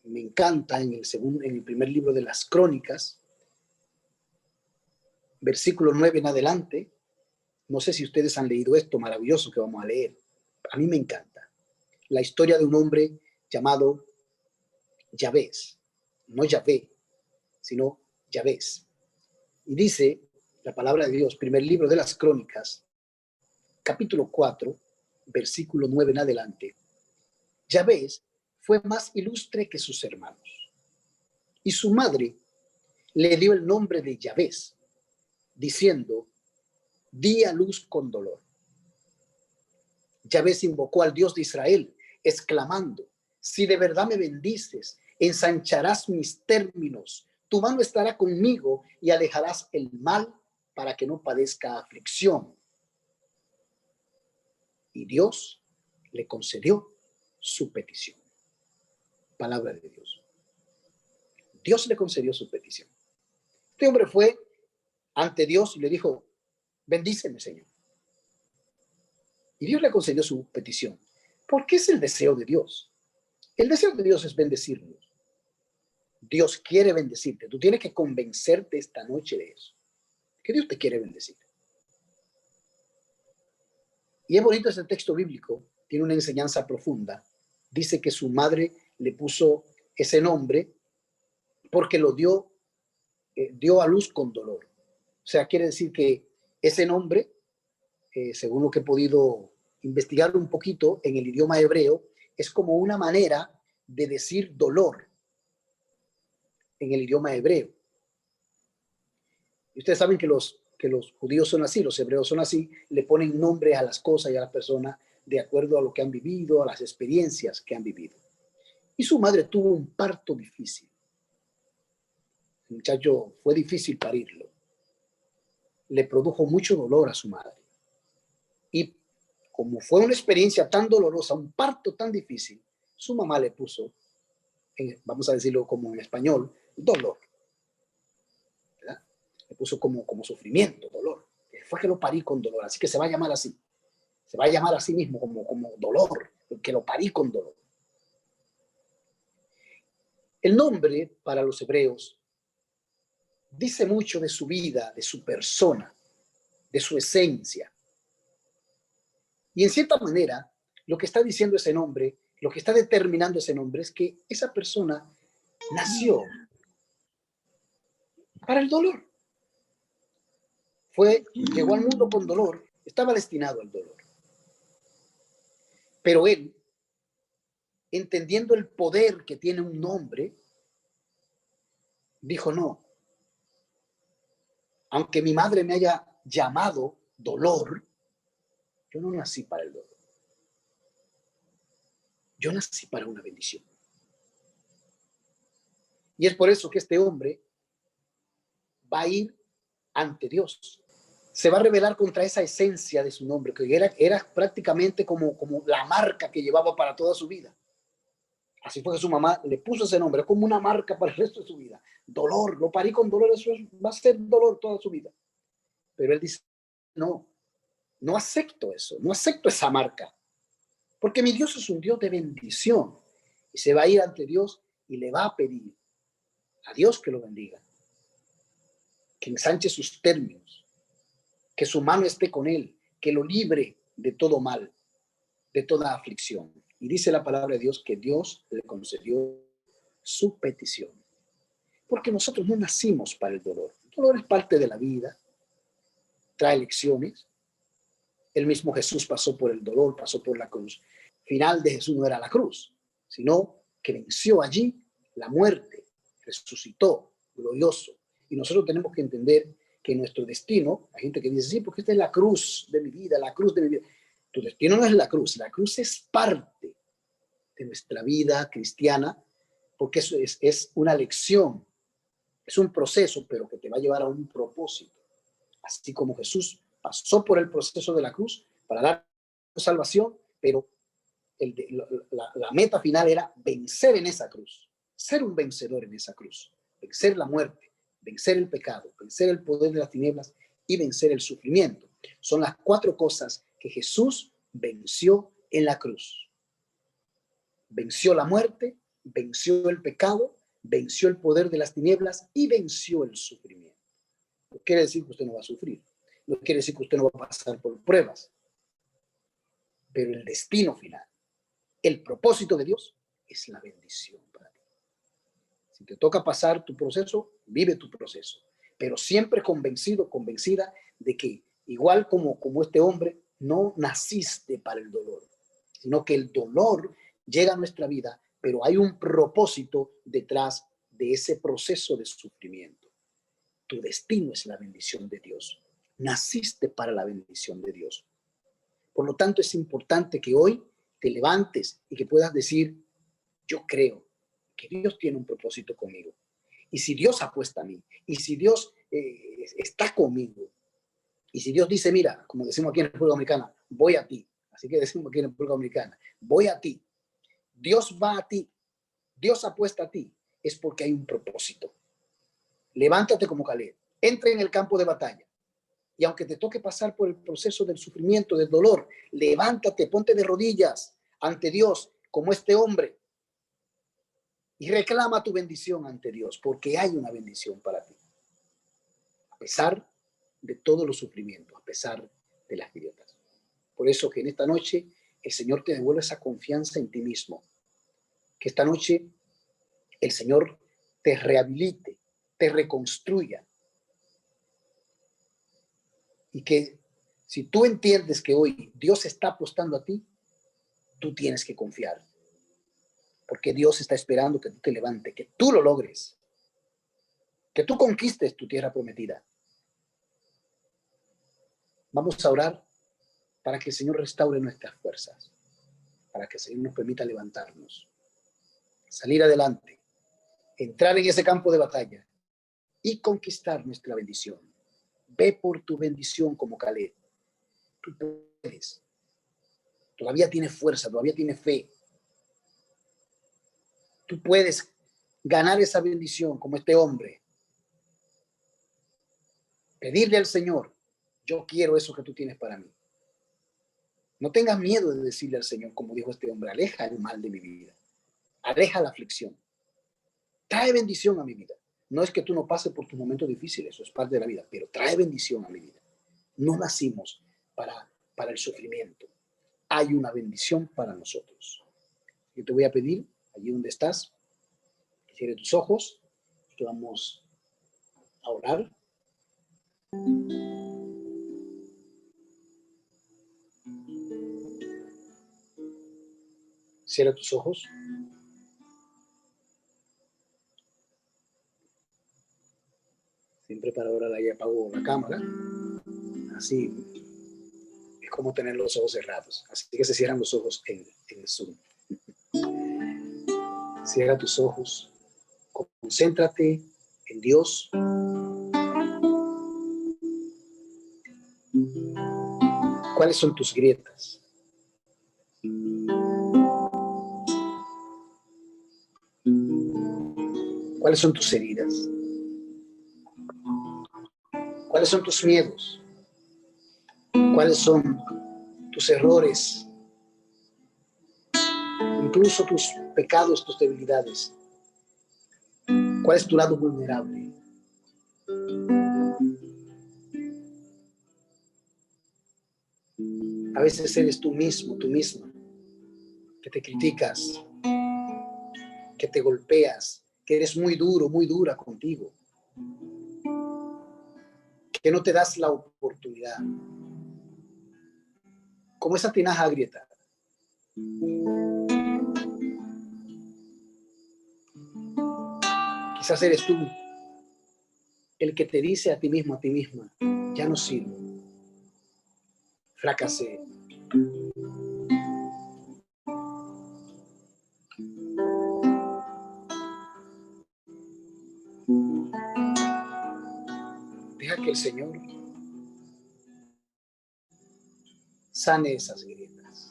Me encanta en el primer libro de las Crónicas, versículo 9 en adelante. No sé si ustedes han leído esto maravilloso que vamos a leer. A mí me encanta. La historia de un hombre llamado Jabez. No Yahvé, sino Jabez. Y dice la palabra de Dios, primer libro de las Crónicas, capítulo 4, versículo 9 en adelante. Jabez fue más ilustre que sus hermanos. Y su madre le dio el nombre de Jabez, diciendo, di a luz con dolor. Jabez invocó al Dios de Israel, exclamando, si de verdad me bendices, ensancharás mis términos, tu mano estará conmigo y alejarás el mal para que no padezca aflicción. Y Dios le concedió su petición. Palabra de Dios. Dios le concedió su petición. Este hombre fue ante Dios y le dijo, bendíceme, Señor. Y Dios le concedió su petición. ¿Por qué es el deseo de Dios? El deseo de Dios es bendecirnos. Dios quiere bendecirte. Tú tienes que convencerte esta noche de eso, que Dios te quiere bendecir. Y es bonito ese texto bíblico, tiene una enseñanza profunda. Dice que su madre le puso ese nombre porque lo dio a luz con dolor. O sea, quiere decir que ese nombre, según lo que he podido investigar un poquito en el idioma hebreo, es como una manera de decir dolor en el idioma hebreo. Y ustedes saben que los judíos son así, los hebreos son así, le ponen nombre a las cosas y a las personas de acuerdo a lo que han vivido, a las experiencias que han vivido. Y su madre tuvo un parto difícil. El muchacho fue difícil parirlo. Le produjo mucho dolor a su madre. Y como fue una experiencia tan dolorosa, un parto tan difícil, su mamá le puso, vamos a decirlo como en español, dolor. ¿Verdad? Le puso como sufrimiento, dolor. Fue que lo parí con dolor, así que se va a llamar así. Se va a llamar a sí mismo como dolor, que lo parí con dolor. El nombre para los hebreos dice mucho de su vida, de su persona, de su esencia. Y en cierta manera, lo que está diciendo ese nombre, lo que está determinando ese nombre es que esa persona nació para el dolor. Llegó al mundo con dolor, estaba destinado al dolor. Pero él, entendiendo el poder que tiene un nombre, dijo no. Aunque mi madre me haya llamado dolor, yo no nací para el dolor. Yo nací para una bendición. Y es por eso que este hombre va a ir ante Dios. Se va a rebelar contra esa esencia de su nombre, que era prácticamente como la marca que llevaba para toda su vida. Así fue que su mamá le puso ese nombre, como una marca para el resto de su vida. Dolor, lo parí con dolor, eso va a ser dolor toda su vida. Pero él dice, no acepto eso, no acepto esa marca. Porque mi Dios es un Dios de bendición. Y se va a ir ante Dios y le va a pedir a Dios que lo bendiga, que ensanche sus términos, que su mano esté con él, que lo libre de todo mal, de toda aflicción. Y dice la palabra de Dios que Dios le concedió su petición. Porque nosotros no nacimos para el dolor. El dolor es parte de la vida, trae lecciones. El mismo Jesús pasó por el dolor, pasó por la cruz. El final de Jesús no era la cruz, sino que venció allí la muerte, resucitó, glorioso. Y nosotros tenemos que entender que nuestro destino, hay gente que dice, sí, porque esta es la cruz de mi vida, la cruz de mi vida. Tu destino no es la cruz es parte de nuestra vida cristiana, porque eso es una lección, es un proceso, pero que te va a llevar a un propósito. Así como Jesús pasó por el proceso de la cruz para dar salvación, pero la meta final era vencer en esa cruz, ser un vencedor en esa cruz, vencer la muerte, vencer el pecado, vencer el poder de las tinieblas y vencer el sufrimiento. Son las 4 cosas que Jesús venció en la cruz. Venció la muerte, venció el pecado, venció el poder de las tinieblas y venció el sufrimiento. No quiere decir que usted no va a sufrir, no quiere decir que usted no va a pasar por pruebas, pero el destino final, el propósito de Dios es la bendición para ti. Si te toca pasar tu proceso, vive tu proceso, pero siempre convencido, convencida de que igual como este hombre, no naciste para el dolor, sino que el dolor llega a nuestra vida, pero hay un propósito detrás de ese proceso de sufrimiento. Tu destino es la bendición de Dios. Naciste para la bendición de Dios. Por lo tanto, es importante que hoy te levantes y que puedas decir, yo creo que Dios tiene un propósito conmigo. Y si Dios apuesta a mí, y si Dios está conmigo, y si Dios dice, mira, como decimos aquí en República Dominicana, voy a ti. Así que decimos aquí en República Dominicana, voy a ti. Dios va a ti. Dios apuesta a ti. Es porque hay un propósito. Levántate como Caleb. Entra en el campo de batalla. Y aunque te toque pasar por el proceso del sufrimiento, del dolor, levántate, ponte de rodillas ante Dios como este hombre y reclama tu bendición ante Dios, porque hay una bendición para ti. A pesar de todos los sufrimientos, a pesar de las grietas. Por eso que en esta noche el Señor te devuelve esa confianza en ti mismo. Que esta noche el Señor te rehabilite, te reconstruya. Y que si tú entiendes que hoy Dios está apostando a ti, tú tienes que confiar. Porque Dios está esperando que tú te levantes, que tú lo logres, que tú conquistes tu tierra prometida. Vamos a orar para que el Señor restaure nuestras fuerzas, para que el Señor nos permita levantarnos, salir adelante, entrar en ese campo de batalla y conquistar nuestra bendición. Ve por tu bendición como Caleb. Tú puedes. Todavía tienes fuerza, todavía tienes fe. Tú puedes ganar esa bendición como este hombre. Pedirle al Señor, yo quiero eso que tú tienes para mí. No tengas miedo de decirle al Señor, como dijo este hombre, aleja el mal de mi vida. Aleja la aflicción. Trae bendición a mi vida. No es que tú no pases por tus momentos difíciles, eso es parte de la vida, pero trae bendición a mi vida. No nacimos para el sufrimiento. Hay una bendición para nosotros. Yo te voy a pedir, allí donde estás, que cierres tus ojos, que vamos a orar. Cierra tus ojos. Siempre para orar ahí apago la cámara. Así es como tener los ojos cerrados. Así que se cierran los ojos en el Zoom. Cierra tus ojos. Concéntrate en Dios. ¿Cuáles son tus grietas? ¿Cuáles son tus heridas? ¿Cuáles son tus miedos? ¿Cuáles son tus errores? Incluso tus pecados, tus debilidades. ¿Cuál es tu lado vulnerable? A veces eres tú mismo, tú misma, que te criticas, que te golpeas, que eres muy duro, muy dura contigo, que no te das la oportunidad. Como esa tinaja agrietada. Quizás eres tú el que te dice a ti mismo, a ti misma, ya no sirvo, fracasé. Deja que el Señor sane esas grietas.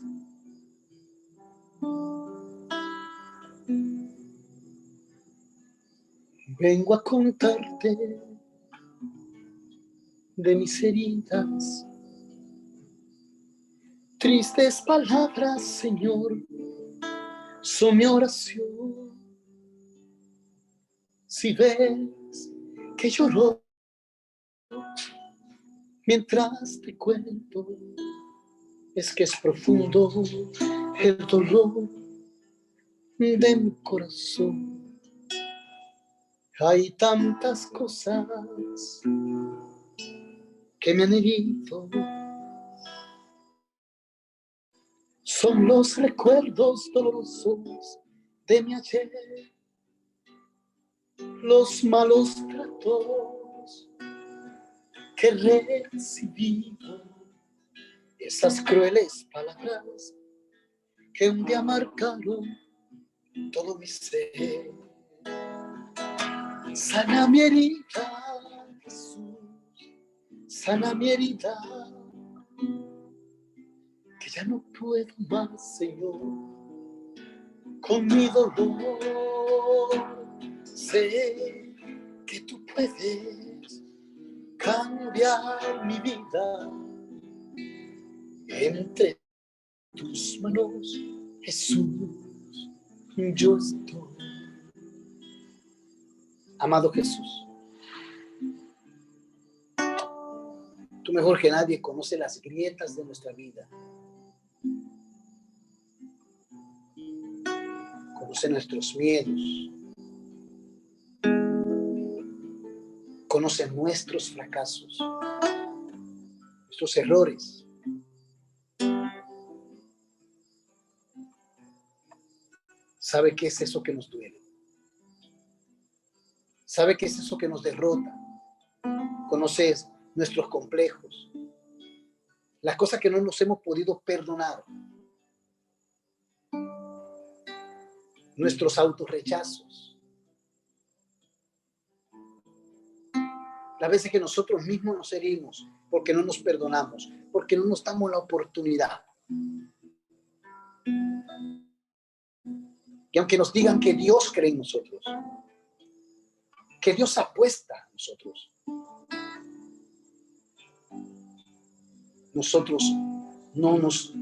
Vengo a contarte de mis heridas, tristes palabras, Señor, son mi oración. Si ves que lloro mientras te cuento, es que es profundo el dolor de mi corazón. Hay tantas cosas que me han herido. Son los recuerdos dolorosos de mi ayer, los malos tratos que he recibido, esas crueles palabras que un día marcaron todo mi ser. Sana mi herida, Jesús, sana mi herida, que ya no puedo más, Señor, con mi dolor. Sé que tú puedes cambiar mi vida. Entre tus manos, Jesús, yo estoy. Amado Jesús, tú mejor que nadie conoces las grietas de nuestra vida. Conoce nuestros miedos. Conoce nuestros fracasos, nuestros errores. Sabe qué es eso que nos duele. Sabe qué es eso que nos derrota. Conoces nuestros complejos, las cosas que no nos hemos podido perdonar, nuestros autorrechazos, las veces que nosotros mismos nos herimos porque no nos perdonamos, porque no nos damos la oportunidad. Y aunque nos digan que Dios cree en nosotros, que Dios apuesta a nosotros, nosotros no nos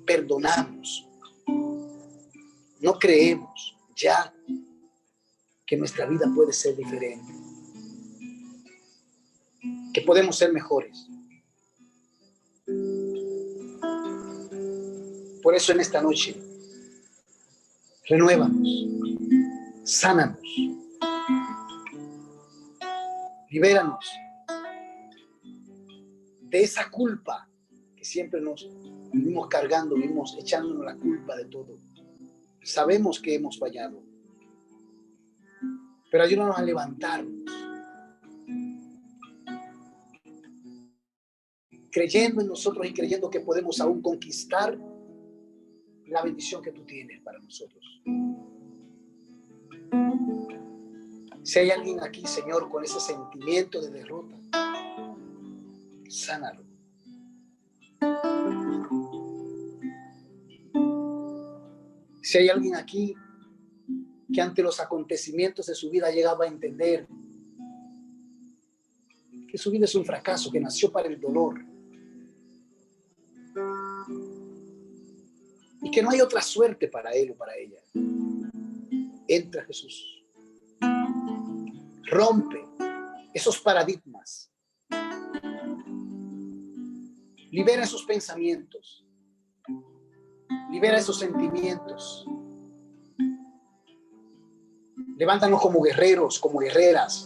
perdonamos, no creemos ya que nuestra vida puede ser diferente, que podemos ser mejores. Por eso en esta noche, renuévanos, sánanos, libéranos de esa culpa que siempre nos vivimos cargando, vivimos echándonos la culpa de todo. Sabemos que hemos fallado, pero ayúdanos a levantarnos, creyendo en nosotros y creyendo que podemos aún conquistar la bendición que tú tienes para nosotros. Si hay alguien aquí, Señor, con ese sentimiento de derrota, sánalo. Si hay alguien aquí que ante los acontecimientos de su vida llegaba a entender que su vida es un fracaso, que nació para el dolor y que no hay otra suerte para él o para ella, entra Jesús. Rompe esos paradigmas. Libera esos pensamientos. Libera esos sentimientos. Levántanos como guerreros, como guerreras.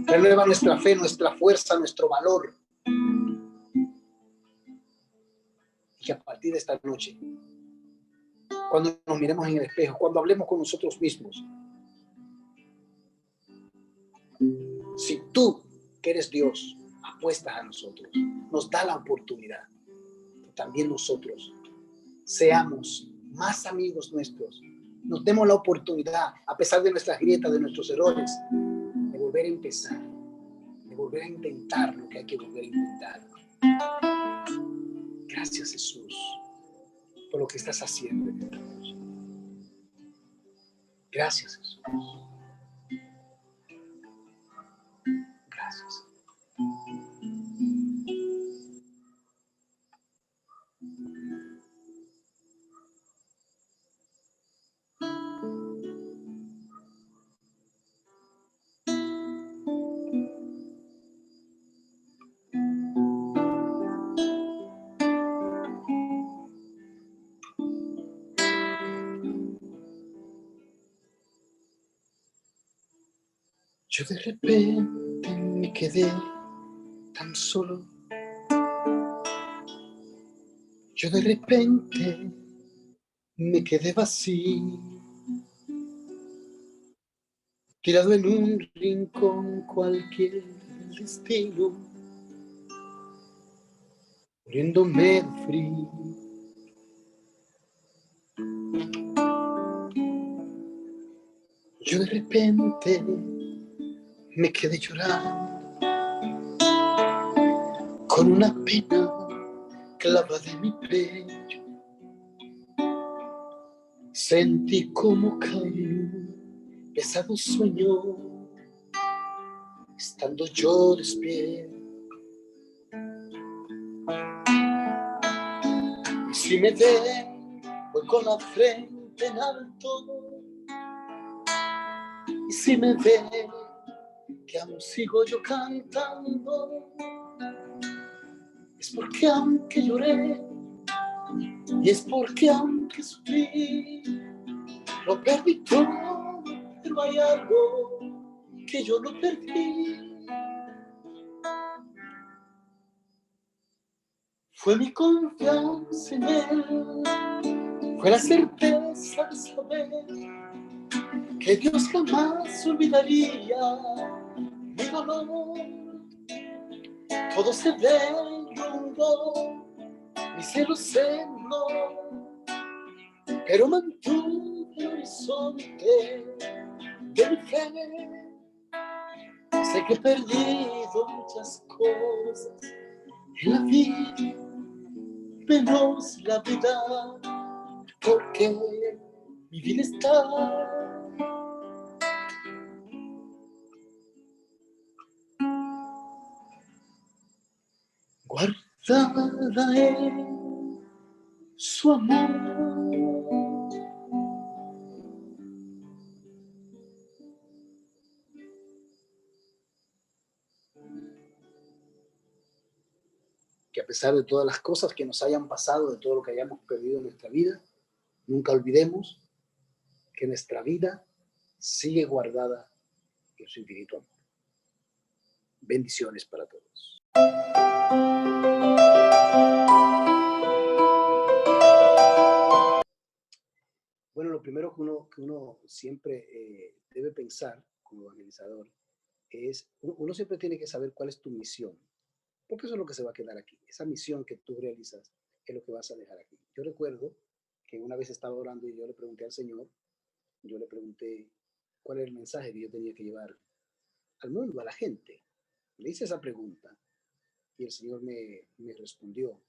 Renueva nuestra fe, nuestra fuerza, nuestro valor. Y que a partir de esta noche, cuando nos miremos en el espejo, cuando hablemos con nosotros mismos, si tú, que eres Dios, apuestas a nosotros, nos da la oportunidad, que también nosotros seamos más amigos nuestros, nos demos la oportunidad, a pesar de nuestras grietas, de nuestros errores, de volver a empezar, de volver a intentar lo que hay que volver a intentar. Gracias, Jesús, por lo que estás haciendo en esta noche. Gracias, Jesús. Gracias. Yo de repente me quedé tan solo. Yo de repente me quedé vacío, tirado en un rincón cualquier del destino, muriéndome de frío. Yo de repente me quedé llorando con una pena clavada en mi pecho. Sentí como caí en un pesado sueño, estando yo despierto. Y si me ven, voy con la frente frente en alto. Y si me ve que aún sigo yo cantando, es porque aunque lloré, y es porque aunque sufrí, lo perdí todo, pero hay algo que yo no perdí. Fue mi confianza en él, fue la certeza de saber que Dios jamás olvidaría mi dolor. Todo se derrumbó, mi cielo se nubló, pero mantuve el horizonte de mi fe. Sé que he perdido muchas cosas en la vida, menos la vida, porque mi vida está guardada en su amor. Que a pesar de todas las cosas que nos hayan pasado, de todo lo que hayamos perdido en nuestra vida, nunca olvidemos que nuestra vida sigue guardada en su infinito amor. Bendiciones para todos. Bueno, lo primero que uno siempre debe pensar como evangelizador es, uno siempre tiene que saber cuál es tu misión, porque eso es lo que se va a quedar aquí. Esa misión que tú realizas es lo que vas a dejar aquí. Yo recuerdo que una vez estaba orando y yo le pregunté al Señor, yo le pregunté cuál era el mensaje que yo tenía que llevar al mundo, a la gente. Le hice esa pregunta y el Señor me respondió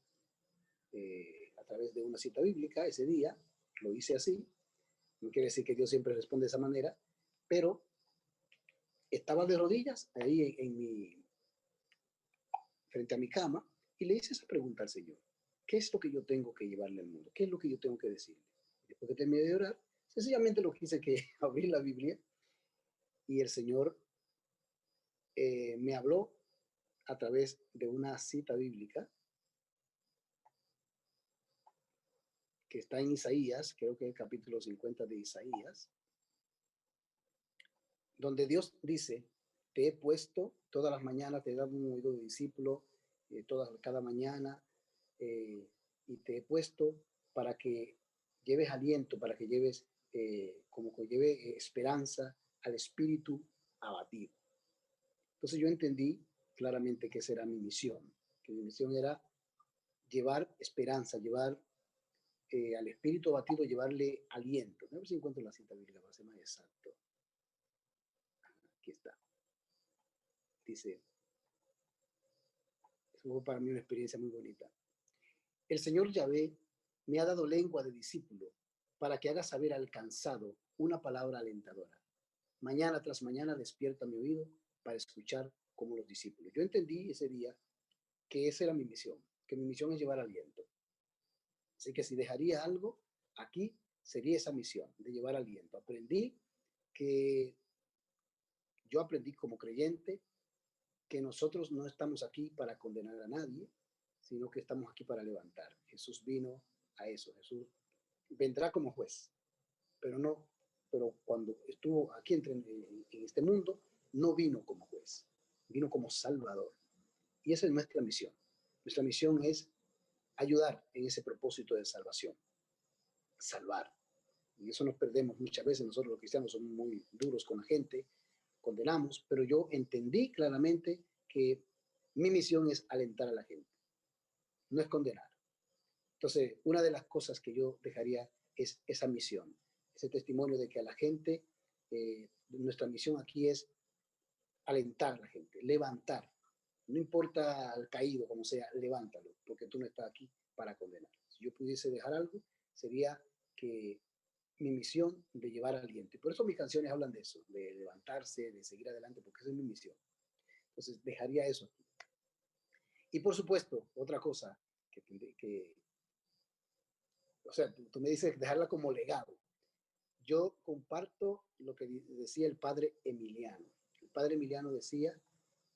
a través de una cita bíblica ese día. Lo hice así. No quiere decir que Dios siempre responde de esa manera, pero estaba de rodillas ahí frente a mi cama y le hice esa pregunta al Señor. ¿Qué es lo que yo tengo que llevarle al mundo? ¿Qué es lo que yo tengo que decirle? Después que terminé de orar, sencillamente lo que hice que abrí la Biblia y el Señor me habló a través de una cita bíblica que está en Isaías, creo que es el capítulo 50 de Isaías, donde Dios dice, te he puesto todas las mañanas, te he dado un oído de discípulo cada mañana, y te he puesto para que lleves aliento, para que lleves, como que lleve esperanza al espíritu abatido. Entonces yo entendí claramente que esa era mi misión, que mi misión era llevar esperanza, llevar al espíritu abatido, llevarle aliento. A ver si encuentro la cita bíblica para ser más exacto. Aquí está. Dice, eso fue para mí una experiencia muy bonita. El Señor Yahvé me ha dado lengua de discípulo para que haga saber al cansado una palabra alentadora. Mañana tras mañana despierta mi oído para escuchar como los discípulos. Yo entendí ese día que esa era mi misión, que mi misión es llevar aliento. Así que si dejaría algo aquí, sería esa misión de llevar aliento. Yo aprendí como creyente que nosotros no estamos aquí para condenar a nadie, sino que estamos aquí para levantar. Jesús vino a eso. Jesús vendrá como juez, pero cuando estuvo aquí en este mundo, no vino como juez, vino como salvador. Y esa es nuestra misión. Nuestra misión es ayudar en ese propósito de salvación, salvar. Y eso nos perdemos muchas veces. Nosotros los cristianos somos muy duros con la gente, condenamos, pero yo entendí claramente que mi misión es alentar a la gente, no es condenar. Entonces, una de las cosas que yo dejaría es esa misión, ese testimonio de que a la gente, nuestra misión aquí es alentar a la gente, levantar. No importa al caído, como sea, levántalo, porque tú no estás aquí para condenar. Si yo pudiese dejar algo, sería que mi misión de llevar aliento. Y por eso mis canciones hablan de eso, de levantarse, de seguir adelante, porque esa es mi misión. Entonces, dejaría eso aquí. Y por supuesto, otra cosa que o sea, tú me dices dejarla como legado. yo comparto lo que decía el padre Emiliano. El padre Emiliano decía,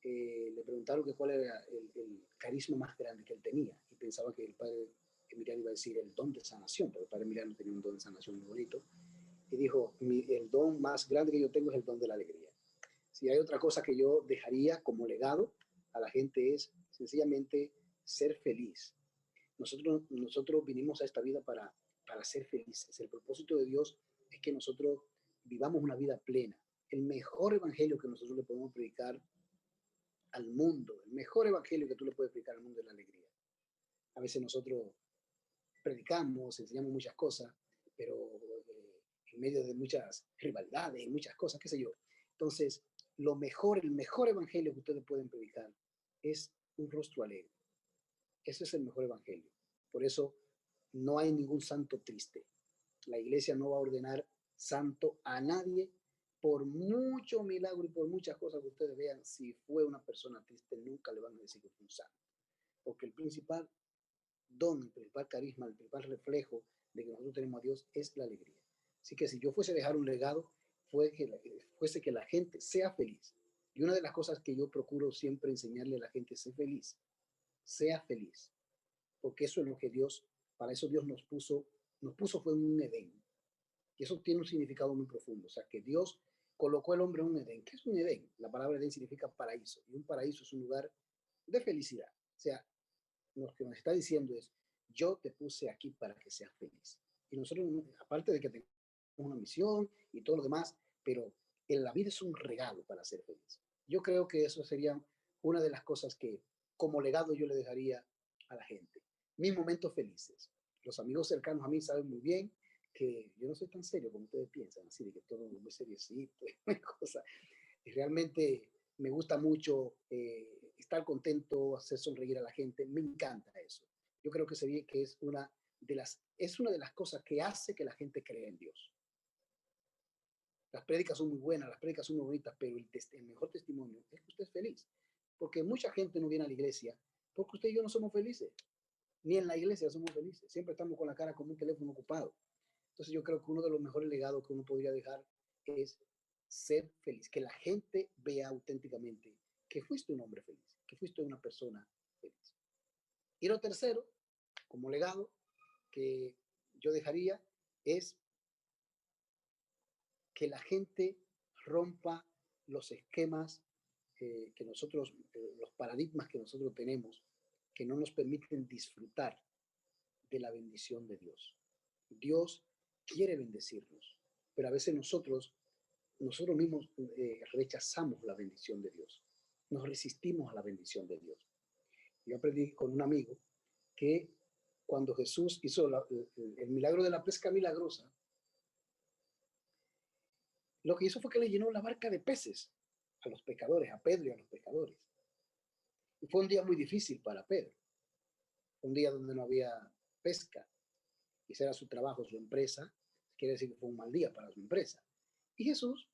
le preguntaron que cuál era el carisma más grande que él tenía, y pensaba que el padre Emiliano iba a decir el don de sanación, pero el padre Emiliano tenía un don de sanación muy bonito, y dijo, el don más grande que yo tengo es el don de la alegría. Si hay otra cosa que yo dejaría como legado a la gente es sencillamente ser feliz. Nosotros vinimos a esta vida para ser felices. El propósito de Dios es que nosotros vivamos una vida plena. El mejor evangelio que nosotros le podemos predicar al mundo, el mejor evangelio que tú le puedes predicar al mundo es la alegría. A veces nosotros predicamos, enseñamos muchas cosas, pero en medio de muchas rivalidades, muchas cosas, qué sé yo. Entonces, el mejor evangelio que ustedes pueden predicar es un rostro alegre. Ese es el mejor evangelio. Por eso no hay ningún santo triste. La iglesia no va a ordenar santo a nadie, por mucho milagro y por muchas cosas que ustedes vean. Si fue una persona triste, nunca le van a decir que fue un santo. Porque el principal don, el principal carisma, el principal reflejo de que nosotros tenemos a Dios es la alegría. Así que si yo fuese a dejar un legado, fuese que la gente sea feliz. Y una de las cosas que yo procuro siempre enseñarle a la gente es ser feliz. Sea feliz. Porque eso es lo que Dios, para eso Dios nos puso fue en un Edén. Y eso tiene un significado muy profundo. O sea, que Dios colocó al hombre en un Edén. ¿Qué es un Edén? La palabra Edén significa paraíso. Y un paraíso es un lugar de felicidad. O sea, lo que nos está diciendo es, yo te puse aquí para que seas feliz. Y nosotros, aparte de que tenemos una misión y todo lo demás, pero en la vida es un regalo para ser feliz. Yo creo que eso sería una de las cosas que como legado yo le dejaría a la gente. Mis momentos felices. Los amigos cercanos a mí saben muy bien que yo no soy tan serio como ustedes piensan, así de que todo es muy seriecito, cosa. Y realmente me gusta mucho estar contento, hacer sonreír a la gente, me encanta eso. Yo creo que es una de las cosas que hace que la gente crea en Dios. Las prédicas son muy buenas, las prédicas son muy bonitas, pero el mejor testimonio es que usted es feliz. Porque mucha gente no viene a la iglesia porque usted y yo no somos felices. Ni en la iglesia somos felices. Siempre estamos con la cara como un teléfono ocupado. Entonces yo creo que uno de los mejores legados que uno podría dejar es ser feliz, que la gente vea auténticamente que fuiste un hombre feliz, que fuiste una persona feliz. Y lo tercero, como legado, que yo dejaría es que la gente rompa los esquemas que nosotros, los paradigmas que nosotros tenemos, que no nos permiten disfrutar de la bendición de Dios. Dios quiere bendecirnos, pero a veces nosotros mismos rechazamos la bendición de Dios. Nos resistimos a la bendición de Dios. Yo aprendí con un amigo que cuando Jesús hizo el milagro de la pesca milagrosa, lo que hizo fue que le llenó la barca de peces a los pescadores, a Pedro y a los pescadores. Y fue un día muy difícil para Pedro. Un día donde no había pesca. Y ese era su trabajo, su empresa. Quiere decir que fue un mal día para su empresa. Y Jesús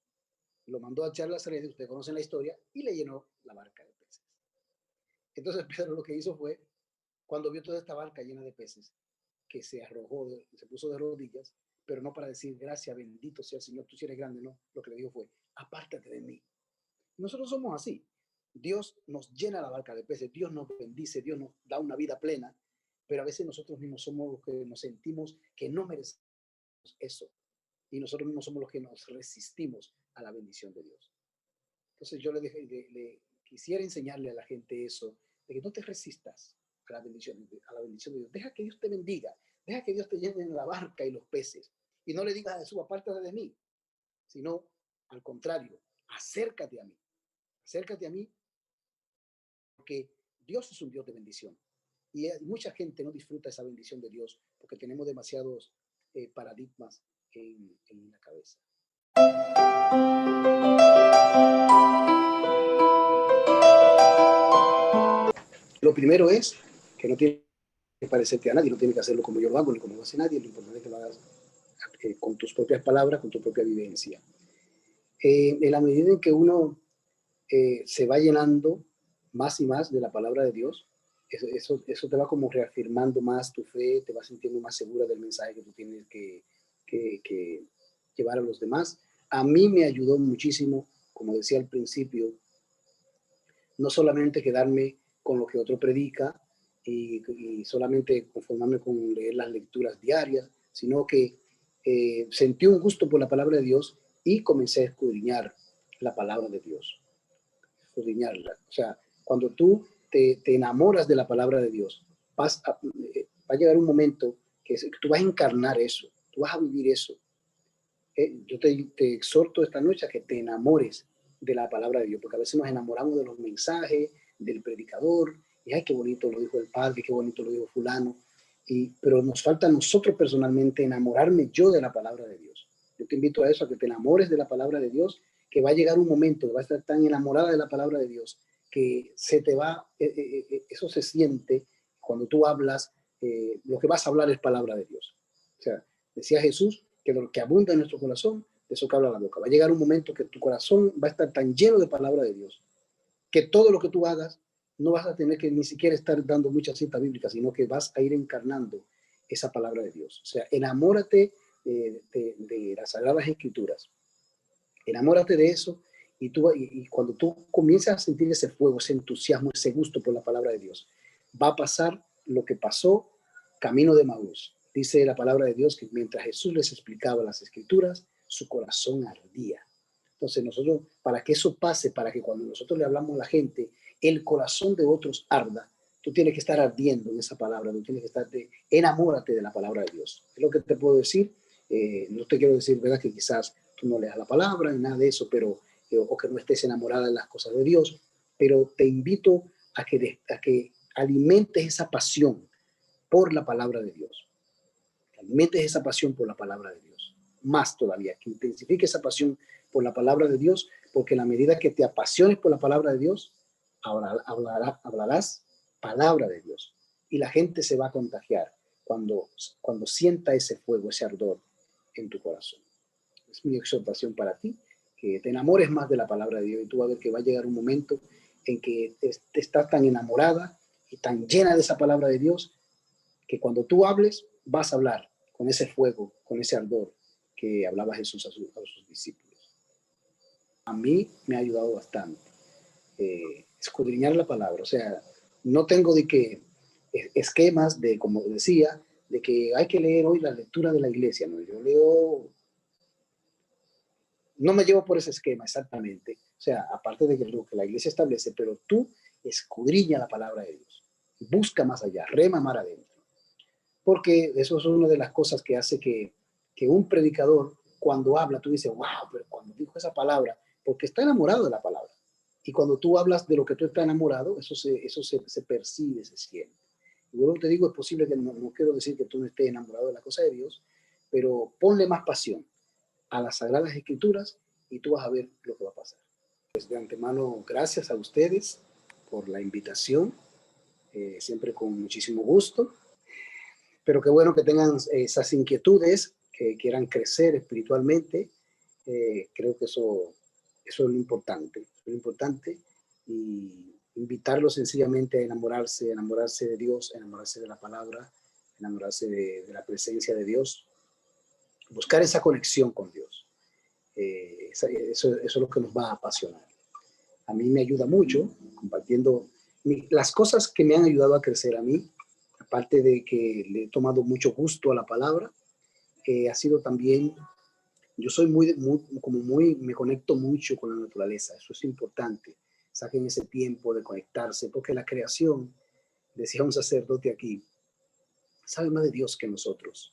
lo mandó a echar las redes, ustedes conocen la historia, y le llenó la barca de peces. Entonces Pedro lo que hizo fue, cuando vio toda esta barca llena de peces, que se arrojó, se puso de rodillas, pero no para decir, gracias, bendito sea el Señor, tú sí eres grande, no. Lo que le dijo fue, apártate de mí. Nosotros somos así. Dios nos llena la barca de peces, Dios nos bendice, Dios nos da una vida plena, pero a veces nosotros mismos somos los que nos sentimos que no merecemos eso. Y nosotros mismos somos los que nos resistimos a la bendición de Dios. Entonces yo le quisiera enseñarle a la gente eso, de que no te resistas a la bendición de Dios. Deja que Dios te bendiga, deja que Dios te llene en la barca y los peces. Y no le digas a Jesús, apártate de mí, sino al contrario, acércate a mí. Acércate a mí porque Dios es un Dios de bendición. Y mucha gente no disfruta esa bendición de Dios porque tenemos demasiados paradigmas en la cabeza. Lo primero es que no tiene que parecerte a nadie, no tiene que hacerlo como yo lo hago ni como lo hace nadie, lo importante es que lo hagas con tus propias palabras, con tu propia vivencia. En la medida en que uno se va llenando más y más de la palabra de Dios, eso te va como reafirmando más tu fe, te vas sintiendo más segura del mensaje que tú tienes que llevar a los demás. A mí me ayudó muchísimo, como decía al principio, no solamente quedarme con lo que otro predica y solamente conformarme con leer las lecturas diarias, sino que sentí un gusto por la palabra de Dios y comencé a escudriñar la palabra de Dios, escudriñarla. O sea, cuando tú te enamoras de la palabra de Dios, va a llegar un momento que tú vas a encarnar eso, tú vas a vivir eso. Yo te exhorto esta noche a que te enamores de la palabra de Dios, porque a veces nos enamoramos de los mensajes, del predicador, y ay, qué bonito lo dijo el padre, qué bonito lo dijo fulano, pero nos falta a nosotros personalmente enamorarme yo de la palabra de Dios. Yo te invito a eso, a que te enamores de la palabra de Dios, que va a llegar un momento que vas a estar tan enamorada de la palabra de Dios, que se te va, eso se siente cuando tú hablas, lo que vas a hablar es palabra de Dios. O sea, decía Jesús, que de lo que abunda en nuestro corazón, de eso que habla la boca. Va a llegar un momento que tu corazón va a estar tan lleno de palabra de Dios, que todo lo que tú hagas, no vas a tener que ni siquiera estar dando muchas citas bíblicas, sino que vas a ir encarnando esa palabra de Dios. O sea, enamórate de las Sagradas Escrituras. Enamórate de eso y cuando tú comienzas a sentir ese fuego, ese entusiasmo, ese gusto por la palabra de Dios, va a pasar lo que pasó camino de Maús. Dice la palabra de Dios que mientras Jesús les explicaba las escrituras, su corazón ardía. Entonces nosotros, para que eso pase, para que cuando nosotros le hablamos a la gente, el corazón de otros arda, tú tienes que estar ardiendo en esa palabra, tú tienes que estar, enamórate de la palabra de Dios. Es lo que te puedo decir. No te quiero decir, ¿verdad?, que quizás tú no leas la palabra ni nada de eso, pero, o que no estés enamorada de las cosas de Dios, pero te invito a que alimentes esa pasión por la palabra de Dios. Alimentes esa pasión por la palabra de Dios. Más todavía, que intensifique esa pasión por la palabra de Dios, porque en la medida que te apasiones por la palabra de Dios, hablarás palabra de Dios. Y la gente se va a contagiar cuando sienta ese fuego, ese ardor en tu corazón. Es mi exhortación para ti, que te enamores más de la palabra de Dios y tú vas a ver que va a llegar un momento en que te estás tan enamorada y tan llena de esa palabra de Dios que cuando tú hables vas a hablar con ese fuego, con ese ardor que hablaba Jesús a sus discípulos. A mí me ha ayudado bastante escudriñar la palabra. O sea, no tengo de que esquemas de, como decía, de que hay que leer hoy la lectura de la iglesia. No, yo leo, no me llevo por ese esquema exactamente. O sea, aparte de que lo que la iglesia establece, pero tú escudriña la palabra de Dios. Busca más allá, rema más adentro. Porque eso es una de las cosas que hace que un predicador, cuando habla, tú dices, wow, pero cuando dijo esa palabra, porque está enamorado de la palabra. Y cuando tú hablas de lo que tú estás enamorado, eso se percibe, se siente. Y luego te digo, es posible que no quiero decir que tú no estés enamorado de la cosa de Dios, pero ponle más pasión a las Sagradas Escrituras y tú vas a ver lo que va a pasar. Pues de antemano, gracias a ustedes por la invitación, siempre con muchísimo gusto. Pero qué bueno que tengan esas inquietudes, que quieran crecer espiritualmente. Creo que eso es lo importante. Es lo importante y invitarlos sencillamente a enamorarse de Dios, enamorarse de la palabra, enamorarse de la presencia de Dios, buscar esa conexión con Dios. Eso es lo que nos va a apasionar. A mí me ayuda mucho compartiendo las cosas que me han ayudado a crecer a mí, aparte de que le he tomado mucho gusto a la palabra, ha sido también, yo soy me conecto mucho con la naturaleza, eso es importante, saquen ese tiempo de conectarse, porque la creación, decía un sacerdote aquí, sabe más de Dios que nosotros.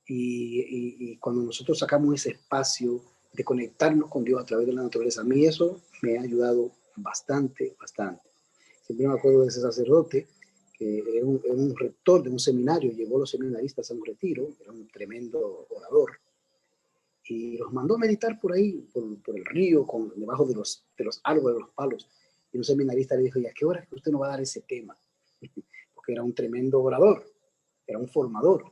Y cuando nosotros sacamos ese espacio de conectarnos con Dios a través de la naturaleza, a mí eso me ha ayudado bastante, bastante. Siempre me acuerdo de ese sacerdote, que era un rector de un seminario, llevó a los seminaristas a un retiro, era un tremendo orador, y los mandó a meditar por ahí, por el río, debajo de los árboles, de los palos. Y un seminarista le dijo, ¿y a qué hora es que usted nos va a dar ese tema? Porque era un tremendo orador, era un formador.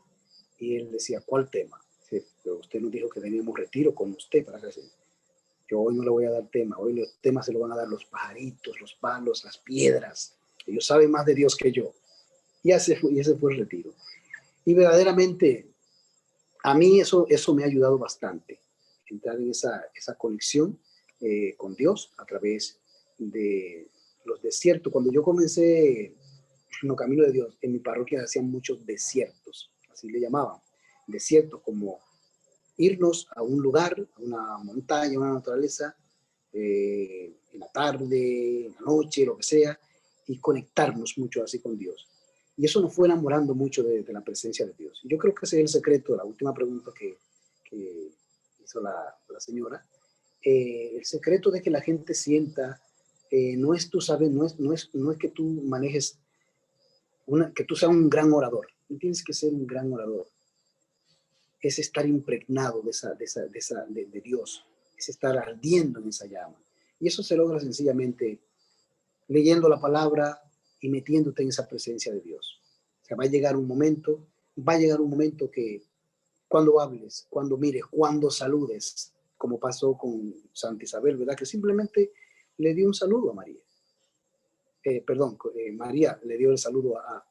Y él decía, ¿cuál tema? Sí, pero usted nos dijo que teníamos retiro con usted para hacer. Yo hoy no le voy a dar tema, hoy los temas se lo van a dar los pajaritos, los palos, las piedras. Ellos saben más de Dios que yo. Y ese fue el retiro. Y verdaderamente, a mí eso me ha ayudado bastante. entrar en esa conexión con Dios a través de los desiertos. Cuando yo comencé en los caminos de Dios, en mi parroquia hacían muchos desiertos, así le llamaban, desiertos como irnos a un lugar, a una montaña, a una naturaleza, en la tarde, en la noche, lo que sea, y conectarnos mucho así con Dios. Y eso nos fue enamorando mucho de la presencia de Dios. Yo creo que ese es el secreto de la última pregunta que hizo la señora. El secreto de que la gente sienta, no es tú sabes, no es que tú manejes, que tú seas un gran orador. No tienes que ser un gran orador. Es estar impregnado de Dios, es estar ardiendo en esa llama. Y eso se logra sencillamente leyendo la palabra y metiéndote en esa presencia de Dios. O sea, va a llegar un momento que cuando hables, cuando mires, cuando saludes, como pasó con Santa Isabel, ¿verdad? Que simplemente le dio un saludo a María. María le dio el saludo a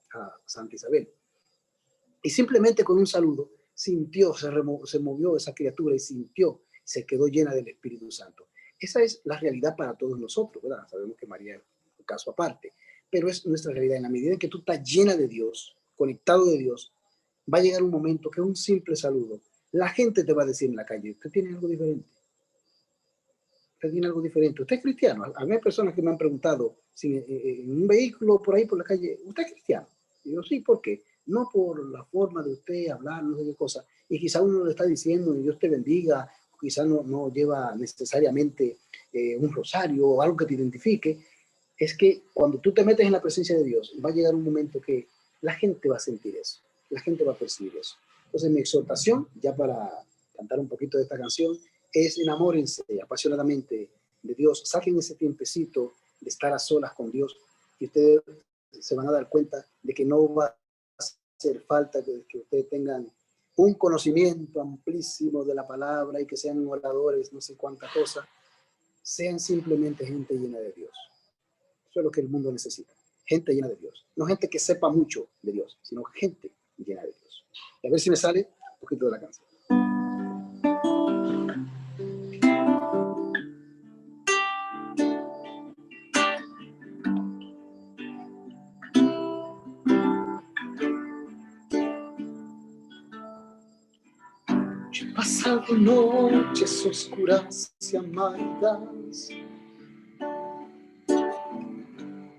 Santa Isabel. Y simplemente con un saludo sintió, se movió esa criatura y sintió, se quedó llena del Espíritu Santo. Esa es la realidad para todos nosotros, ¿verdad? Sabemos que María es un caso aparte, pero es nuestra realidad. En la medida en que tú estás llena de Dios, conectado de Dios, va a llegar un momento que un simple saludo, la gente te va a decir en la calle, usted tiene algo diferente. Usted tiene algo diferente. Usted es cristiano. A mí hay personas que me han preguntado si en un vehículo por ahí por la calle, ¿usted es cristiano? Y yo, sí, ¿por qué? No por la forma de usted hablar, no sé qué cosa. Y quizá uno le está diciendo, Dios te bendiga, quizá no lleva necesariamente un rosario o algo que te identifique. Es que cuando tú te metes en la presencia de Dios, va a llegar un momento que la gente va a sentir eso, la gente va a percibir eso. Entonces mi exhortación, ya para cantar un poquito de esta canción, es enamórense apasionadamente de Dios, saquen ese tiempecito de estar a solas con Dios y ustedes se van a dar cuenta de que no va a hacer falta que ustedes tengan un conocimiento amplísimo de la palabra y que sean oradores, no sé cuánta cosa, sean simplemente gente llena de Dios. Eso es lo que el mundo necesita, gente llena de Dios, no gente que sepa mucho de Dios, sino gente llena de Dios. Y a ver si me sale un poquito de la canción. He pasado noches oscuras y amargas,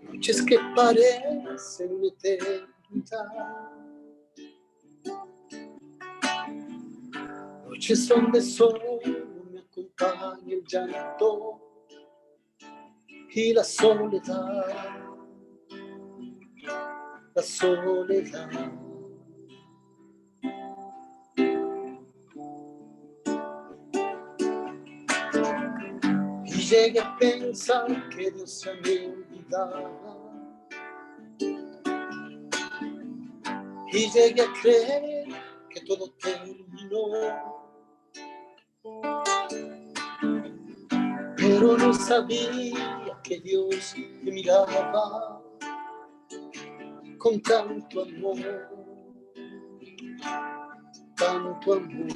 noches que parecen una eternidad, noches donde solo me acompaña el llanto y la soledad, la soledad. Y llegué a pensar que Dios se me olvidaba, y llegué a creer que todo terminó, pero no sabía que Dios me miraba con tanto amor, tanto amor.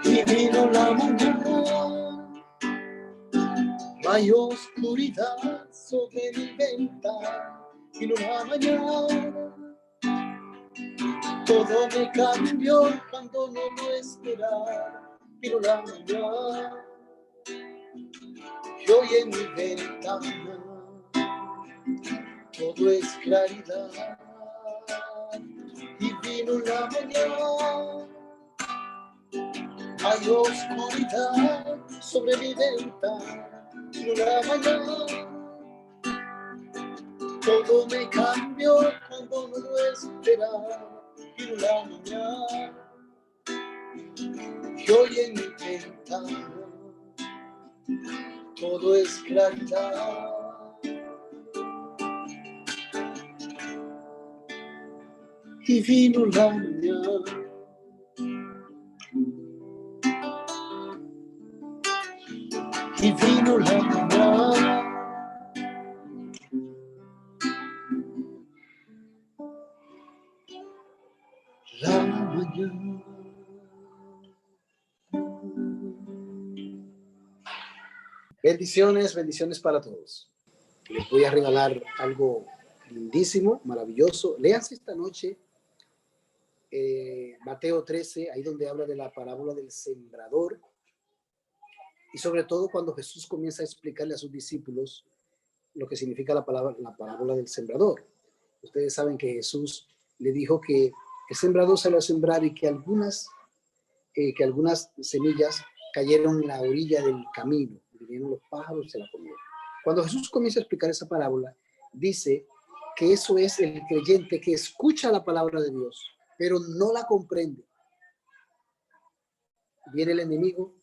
Y vino la mañana, no hay oscuridad sobre mi ventana. Vino la mañana, todo me cambió cuando no lo esperaba. Vino la mañana, y hoy en mi ventana todo es claridad. Y vino la mañana, hay oscuridad sobre mi ventana. Vino la mañana, todo me cambió cuando no lo esperaba. Vino la mañana, y hoy en mi ventana todo es claridad. Y vino la mañana, y vino la mañana. Bendiciones, bendiciones para todos. Les voy a regalar algo lindísimo, maravilloso. Léanse esta noche Mateo 13, ahí donde habla de la parábola del sembrador. Y sobre todo cuando Jesús comienza a explicarle a sus discípulos lo que significa la parábola del sembrador. Ustedes saben que Jesús le dijo que el sembrador salió a sembrar y que algunas semillas cayeron en la orilla del camino. Vinieron los pájaros y se la comieron. Cuando Jesús comienza a explicar esa parábola, dice que eso es el creyente que escucha la palabra de Dios, pero no la comprende. Viene el enemigo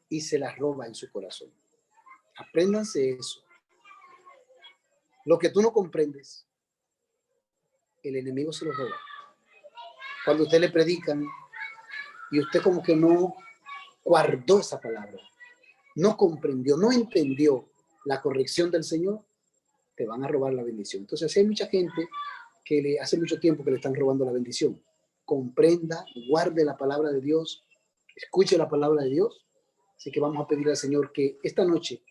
y se la roba en su corazón. Apréndanse eso. Lo que tú no comprendes, el enemigo se lo roba. Cuando usted le predican y usted como que no guardó esa palabra, no comprendió, no entendió la corrección del Señor, te van a robar la bendición. Entonces hay mucha gente que hace mucho tiempo que le están robando la bendición. Comprenda, guarde la palabra de Dios, escuche la palabra de Dios. Así que vamos a pedir al Señor que esta noche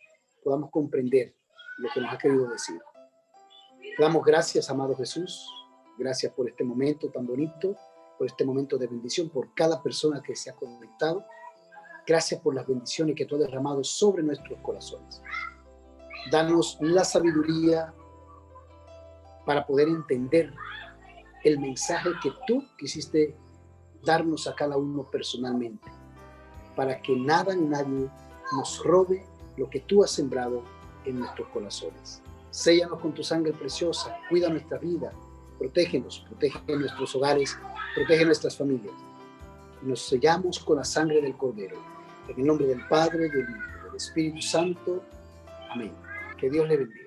podamos comprender lo que nos ha querido decir. Damos gracias, amado Jesús. Gracias por este momento tan bonito, por este momento de bendición, por cada persona que se ha conectado. Gracias por las bendiciones que tú has derramado sobre nuestros corazones. Danos la sabiduría para poder entender el mensaje que tú quisiste darnos a cada uno personalmente, para que nada ni nadie nos robe lo que tú has sembrado en nuestros corazones. Séllanos con tu sangre preciosa, cuida nuestra vida, protégenos, protege nuestros hogares, protege nuestras familias. Nos sellamos con la sangre del Cordero. En el nombre del Padre, del Hijo, del Espíritu Santo. Amén. Que Dios le bendiga.